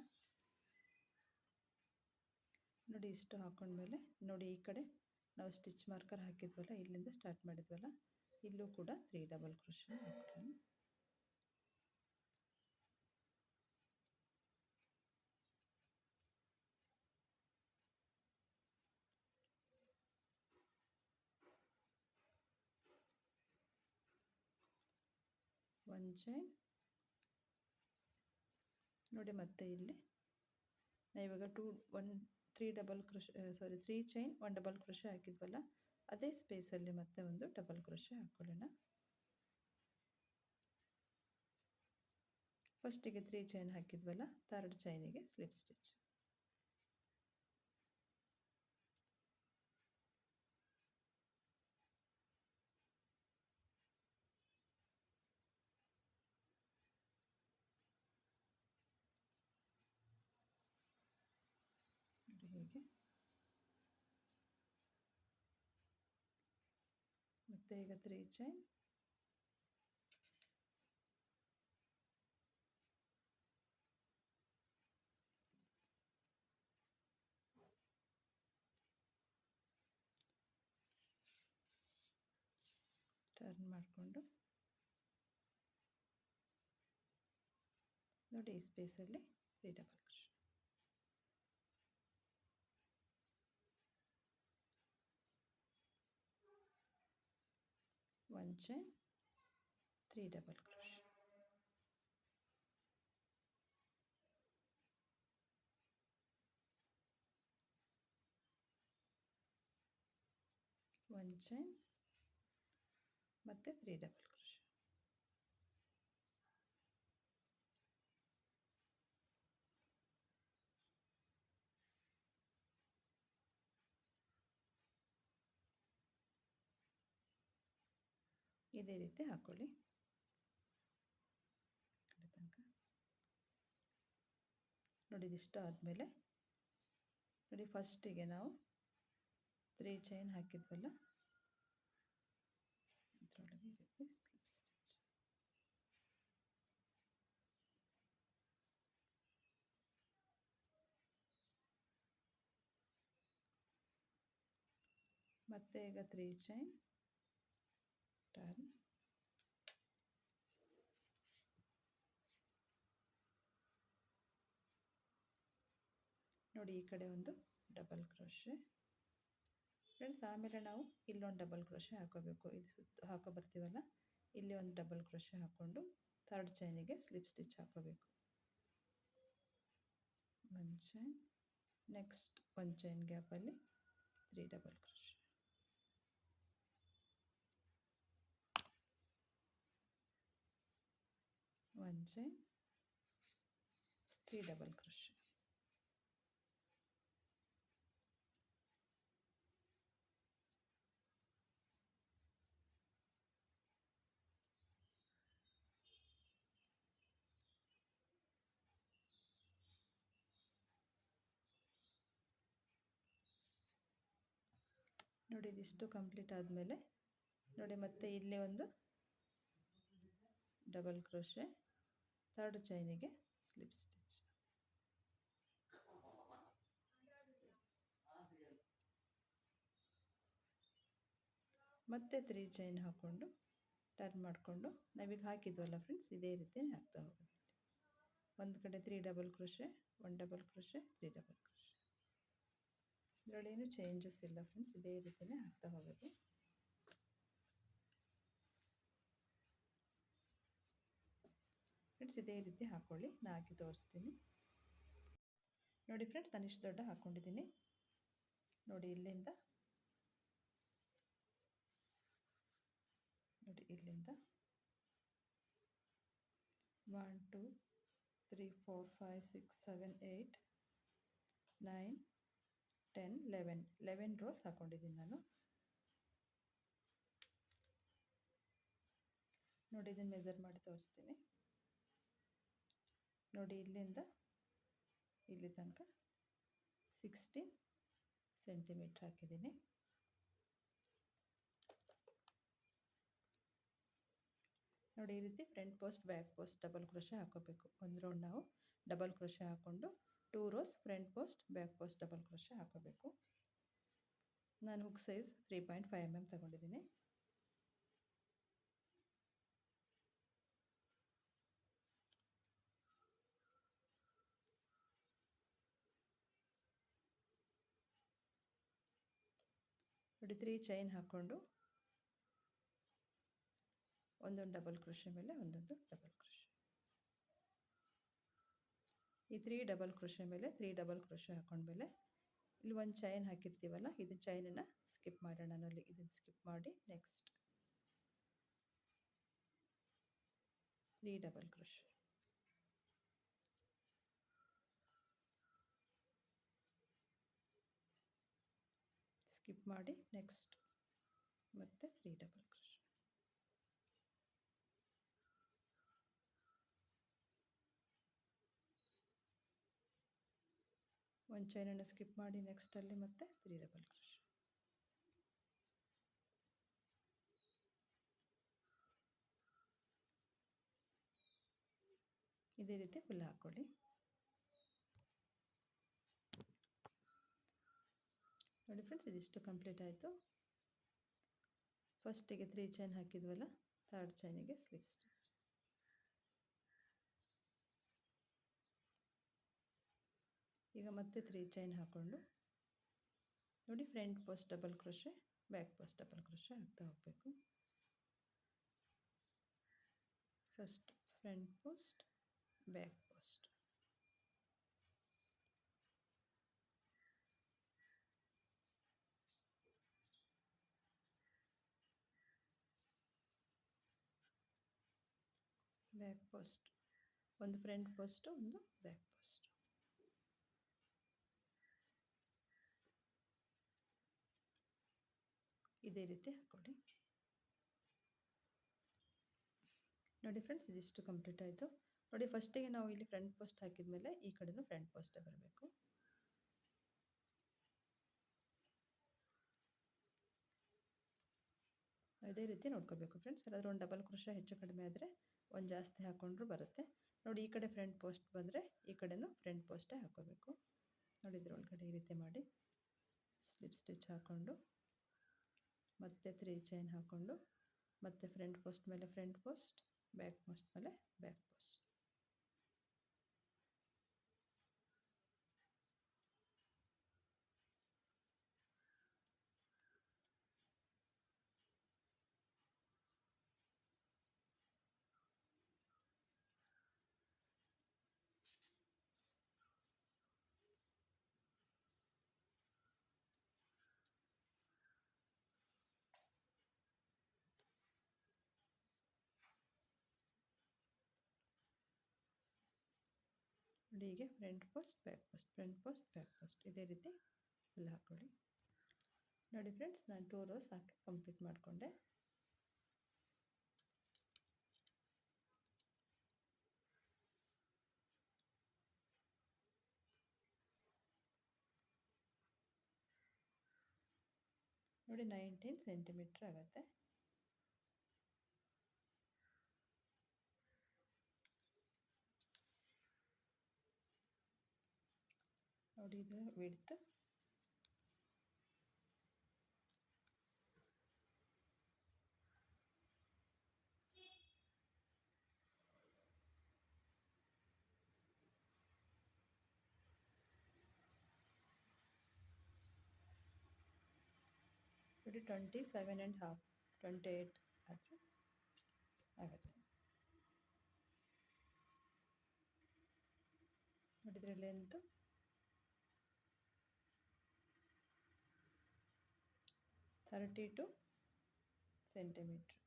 A: ನೋಡಿ, ಇಷ್ಟು ಹಾಕೊಂಡ್ಮೇಲೆ ನೋಡಿ, ಈ ಕಡೆ ನಾವು ಸ್ಟಿಚ್ ಮಾರ್ಕರ್ ಹಾಕಿದ್ವಲ್ಲ, ಇಲ್ಲಿಂದ ಸ್ಟಾರ್ಟ್ ಮಾಡಿದ್ವಲ್ಲ, ಇಲ್ಲೂ ಕೂಡ 3 ಡಬಲ್ ಕ್ರೋಶೆ ಹಾಕೊಳ್ಳಿ. ಒಂದು ಚೈನ್ ನೋಡಿ, ಮತ್ತೆ ಇಲ್ಲಿ ನಾವು ಇವಾಗ 3 double crochet, 3 chain 1 double crochet ಹಾಕಿದ್ವಲ್ಲ, ಅದೇ ಸ್ಪೇಸಲ್ಲಿ ಮತ್ತೆ ಒಂದು ಡಬಲ್ ಕ್ರೋಶೆ ಹಾಕೊಳ್ಳೋಣ. ಫಸ್ಟಿಗೆ 3 ಚೈನ್ ಹಾಕಿದ್ವಲ್ಲ, 3rd ಚೈನಿಗೆ ಸ್ಲಿಪ್ ಸ್ಟಿಚ್. ಹೀಗೆ ಮತ್ತೆ ಈಗ 3 ಚೈನ್, ಟರ್ನ್ ಮಾಡಿಕೊಂಡು ನೋಡಿ, ಈ ಸ್ಪೇಸಲ್ಲಿ 3 ಡಬಲ್ ಕ್ರೋಶೆ. ಒಂದು ಚೈನ್, 3 ಡಬಲ್ ಕ್ರೋಶೆ. ಒಂದು ಚೈನ್ ಮತ್ತು 3 ಡಬಲ್ ಕ್ರೋಶೆ. ಇದೇ ರೀತಿ ಹಾಕೊಳ್ಳಿ ಕಡೆ ತನಕ. ನೋಡಿ, ಇದಿಷ್ಟು ಆದಮೇಲೆ ನೋಡಿ, ಫಸ್ಟಿಗೆ ನಾವು 3 ಚೈನ್ ಹಾಕಿದ್ವಲ್ಲ, ಇದರೊಳಗೆ ಸ್ಲಿಪ್ ಸ್ಟಿಚ್. ಮತ್ತೆ ಈಗ 3 ಚೈನ್, ಟರ್ನ್, ನೋಡಿ ಈ ಕಡೆ ಒಂದು ಡಬಲ್ ಕ್ರೋಶೆ ಫ್ರೆಂಡ್ಸ್. ಆಮೇಲೆ ನಾವು ಇಲ್ಲೊಂದು ಡಬಲ್ ಕ್ರೋಶೆ ಹಾಕೋಬೇಕು. ಇದು ಸುತ್ತ ಹಾಕೋ ಬರ್ತೀವಲ್ಲ, ಇಲ್ಲಿ ಒಂದು ಡಬಲ್ ಕ್ರೋಶೆ ಹಾಕ್ಕೊಂಡು ಥರ್ಡ್ ಚೈನಿಗೆ ಸ್ಲಿಪ್ ಸ್ಟಿಚ್ ಹಾಕೋಬೇಕು. ಒಂದು ಚೈನ್, ನೆಕ್ಸ್ಟ್ ಒಂದು ಚೈನ್ ಗ್ಯಾಪಲ್ಲಿ 3 ಡಬಲ್ ಕ್ರೋಶೆ, ಒಂದು ಚೈನ್, 3 ಡಬಲ್ ಕ್ರೋಶೆ. ನೋಡಿ ಇದಿಷ್ಟು ಕಂಪ್ಲೀಟ್ ಆದಮೇಲೆ ನೋಡಿ ಮತ್ತೆ ಇಲ್ಲಿ ಒಂದು ಡಬಲ್ ಕ್ರೋಶೆ, ಥರ್ಡ್ ಚೈನಿಗೆ ಸ್ಲಿಪ್ ಸ್ಟಿಚ್, ಮತ್ತೆ 3 ಚೈನ್ ಹಾಕ್ಕೊಂಡು ಟರ್ನ್ ಮಾಡಿಕೊಂಡು ನಾವೀಗ ಹಾಕಿದ್ವಲ್ಲ ಫ್ರೆಂಡ್ಸ್, ಇದೇ ರೀತಿ ಹಾಕ್ತಾ ಹೋಗೋದು. ಒಂದು ಕಡೆ 3 double crochet, 1 double crochet, 3 double crochet. ಇದರಲ್ಲೇನು ಚೇಂಜಸ್ ಇಲ್ಲ ಫ್ರೆಂಡ್ಸ್, ಇದೇ ರೀತಿಯೇ ಹಾಕ್ತಾ ಹೋಗೋದು. ಫ್ರೆಂಡ್ಸ್ ಇದೇ ರೀತಿ ಹಾಕ್ಕೊಳ್ಳಿ, ನಾನು ಹಾಕಿ ತೋರಿಸ್ತೀನಿ. ನೋಡಿ ಫ್ರೆಂಡ್ಸ್, ನಾನು ಇಷ್ಟು ದೊಡ್ಡ ಹಾಕ್ಕೊಂಡಿದ್ದೀನಿ. ನೋಡಿ ಇಲ್ಲಿಂದ ನೋಡಿ ಇಲ್ಲಿಂದ 1 2 3 4 5 6 7 8 9 10 11 ರೋಸ್ ಹಾಕೊಂಡಿದ್ದೀನಿ ನಾನು. ನೋಡಿ ಇದನ್ನು ಮೆಜರ್ ಮಾಡಿ ತೋರಿಸ್ತೀನಿ. ನೋಡಿ ಇಲ್ಲಿಂದ ಇಲ್ಲಿ ತನಕ 16 ಸೆಂಟಿಮೀಟ್ರ್ ಹಾಕಿದ್ದೀನಿ. ನೋಡಿ ಈ ರೀತಿ front post back post double crochet ಹಾಕೋಬೇಕು. ಒಂದು ರೌಂಡ್ ನಾವು ಡಬಲ್ ಕ್ರೋಶೆ ಹಾಕ್ಕೊಂಡು 2 rose front post back post double crochet ಹಾಕೋಬೇಕು. ನಾನು ಹುಕ್ ಸೈಜ್ 3.5 mm ತಗೊಂಡಿದ್ದೀನಿ. ನೋಡಿ 3 ಚೈನ್ ಹಾಕ್ಕೊಂಡು ಒಂದೊಂದು ಡಬಲ್ ಕ್ರೋಶೆ ಮೇಲೆ ಒಂದೊಂದು ಡಬಲ್ ಕ್ರೋಶೆ. ಈ 3 ಡಬಲ್ ಕ್ರೋಶೆ ಮೇಲೆ 3 ಡಬಲ್ ಕ್ರೋಶೆ ಹಾಕೊಂಡ್ಮೇಲೆ ಇಲ್ಲಿ ಒಂದು ಚೈನ್ ಹಾಕಿರ್ತೀವಲ್ಲ, ಇದನ್ನ ಚೈನನ್ನು ಸ್ಕಿಪ್ ಮಾಡೋಣ. ನೋಡಿ ಇದನ್ನು ಸ್ಕಿಪ್ ಮಾಡಿ ನೆಕ್ಸ್ಟ್ 3 ಡಬಲ್ ಕ್ರೋಶೆ, ಸ್ಕಿಪ್ ಮಾಡಿ ನೆಕ್ಸ್ಟ್ ಮತ್ತೆ 3 ಡಬಲ್ ಕ್ರೋಶೆ. ಒಂದು ಚೈನನ್ನು ಸ್ಕಿಪ್ ಮಾಡಿ ನೆಕ್ಸ್ಟಲ್ಲಿ ಮತ್ತೆ 3 ಡಬಲ್ ಕ್ರೋಶೆ. ಇದೇ ರೀತಿ ಫುಲ್ ಹಾಕ್ಕೊಳ್ಳಿ. ನೋಡಿ ಫ್ರೆಂಡ್ಸ್, ಇದಿಷ್ಟು ಕಂಪ್ಲೀಟ್ ಆಯಿತು. ಫಸ್ಟಿಗೆ 3 ಚೈನ್ ಹಾಕಿದ್ವಲ್ಲ, ಥರ್ಡ್ ಚೈನಿಗೆ ಸ್ಲಿಪ್ ಸ್ಟಿಚ್. ಈಗ ಮತ್ತೆ 3 ಚೈನ್ ಹಾಕ್ಕೊಂಡು ನೋಡಿ front post double crochet back post double crochet ಹಾಕ್ತಾ ಹೋಗಬೇಕು. First front post back post, back post, ಒಂದು ಫ್ರಂಟ್ ಪೋಸ್ಟ್ ಒಂದು ಬ್ಯಾಕ್ ಪೋಸ್ಟ್. ಇದೇ ರೀತಿ ಹಾಕ್ಕೊಳ್ಳಿ. ನೋಡಿ ಫ್ರೆಂಡ್ಸ್, ಇದಿಷ್ಟು ಕಂಪ್ಲೀಟ್ ಆಯಿತು. ನೋಡಿ ಫಸ್ಟಿಗೆ ನಾವು ಇಲ್ಲಿ ಫ್ರಂಟ್ ಪೋಸ್ಟ್ ಹಾಕಿದ್ಮೇಲೆ ಈ ಕಡೆನೂ ಫ್ರಂಟ್ ಪೋಸ್ಟೇ ಬರಬೇಕು. ಇದೇ ರೀತಿ ನೋಡ್ಕೋಬೇಕು ಫ್ರೆಂಡ್ಸ್. ಯಾರಾದರೂ ಒಂದು ಡಬಲ್ ಕ್ರೋಶೆ ಹೆಚ್ಚು ಕಡಿಮೆ ಆದರೆ ಒಂದು ಜಾಸ್ತಿ ಹಾಕ್ಕೊಂಡ್ರೂ ಬರುತ್ತೆ. ನೋಡಿ ಈ ಕಡೆ ಫ್ರಂಟ್ ಪೋಸ್ಟ್ ಬಂದರೆ ಈ ಕಡೆನೂ ಫ್ರಂಟ್ ಪೋಸ್ಟೇ ಹಾಕೋಬೇಕು. ನೋಡಿ ಇದ್ರೊಳಗಡೆ ಈ ರೀತಿ ಮಾಡಿ ಸ್ಲಿಪ್ ಸ್ಟಿಚ್ ಹಾಕ್ಕೊಂಡು ಮತ್ತೆ 3 ಚೈನ್ ಹಾಕ್ಕೊಂಡು ಮತ್ತೆ ಫ್ರಂಟ್ ಪೋಸ್ಟ್ ಮೇಲೆ ಫ್ರಂಟ್ ಪೋಸ್ಟ್, ಬ್ಯಾಕ್ ಪೋಸ್ಟ್ ಮೇಲೆ ಬ್ಯಾಕ್ ಪೋಸ್ಟ್. ನೋಡಿ, ಹೀಗೆ front post back post, front post back post ಇದೇ ರೀತಿ ಫುಲ್ ಹಾಕ್ಕೊಳ್ಳಿ. ನೋಡಿ ಫ್ರೆಂಡ್ಸ್, ನಾನು 2 ರೋಸ್ ಹಾಕಿ ಕಂಪ್ಲೀಟ್ ಮಾಡಿಕೊಂಡೆ. ನೋಡಿ 19 ಸೆಂಟಿಮೀಟ್ರ್ ಆಗುತ್ತೆ. ನೋಡಿ ಇದು ವಿಡ್ತ್. ನೋಡಿ 27.5, 28 ಆದರೆ ಆಗುತ್ತೆ. ನೋಡಿದರೆ ಲೆಂತ್ 32 ಸೆಂಟಿಮೀಟ್ರ್.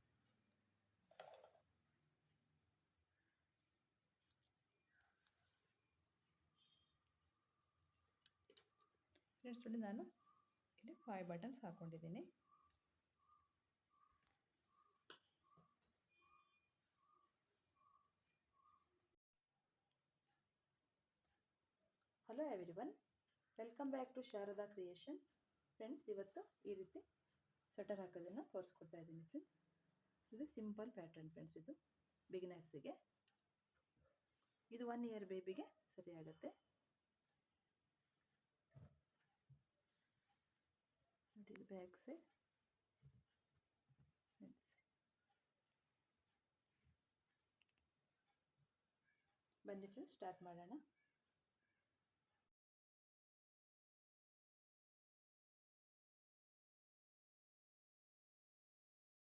A: ಫ್ರೆಂಡ್ಸ್ ನೋಡಿ, ನಾನು ಇಲ್ಲಿ 5 ಬಟನ್ಸ್ ಹಾಕ್ಕೊಂಡಿದ್ದೀನಿ. Hello everyone, welcome back to Sharada creation. Friends, ಇವತ್ತು ಈ ರೀತಿ ಸ್ವೆಟರ್ ಹಾಕೋದನ್ನು ತೋರಿಸ್ಕೊಡ್ತಾ ಇದ್ದೀನಿ ಫ್ರೆಂಡ್ಸ್. ಇದು ಸಿಂಪಲ್ ಪ್ಯಾಟರ್ನ್ ಫ್ರೆಂಡ್ಸ್. ಇದು ಬಿಗಿನರ್ಸಿಗೆ, ಇದು 1 ಇಯರ್ ಬೇಬಿಗೆ ಸರಿ ಆಗುತ್ತೆ. ನೋಡಿ, ಇದು ಬ್ಯಾಕ್ ಸೈಡ್, ಫ್ರಂಟ್ ಸೈಡ್. ಬನ್ನಿ ಫ್ರೆಂಡ್ಸ್, ಸ್ಟಾರ್ಟ್ ಮಾಡೋಣ.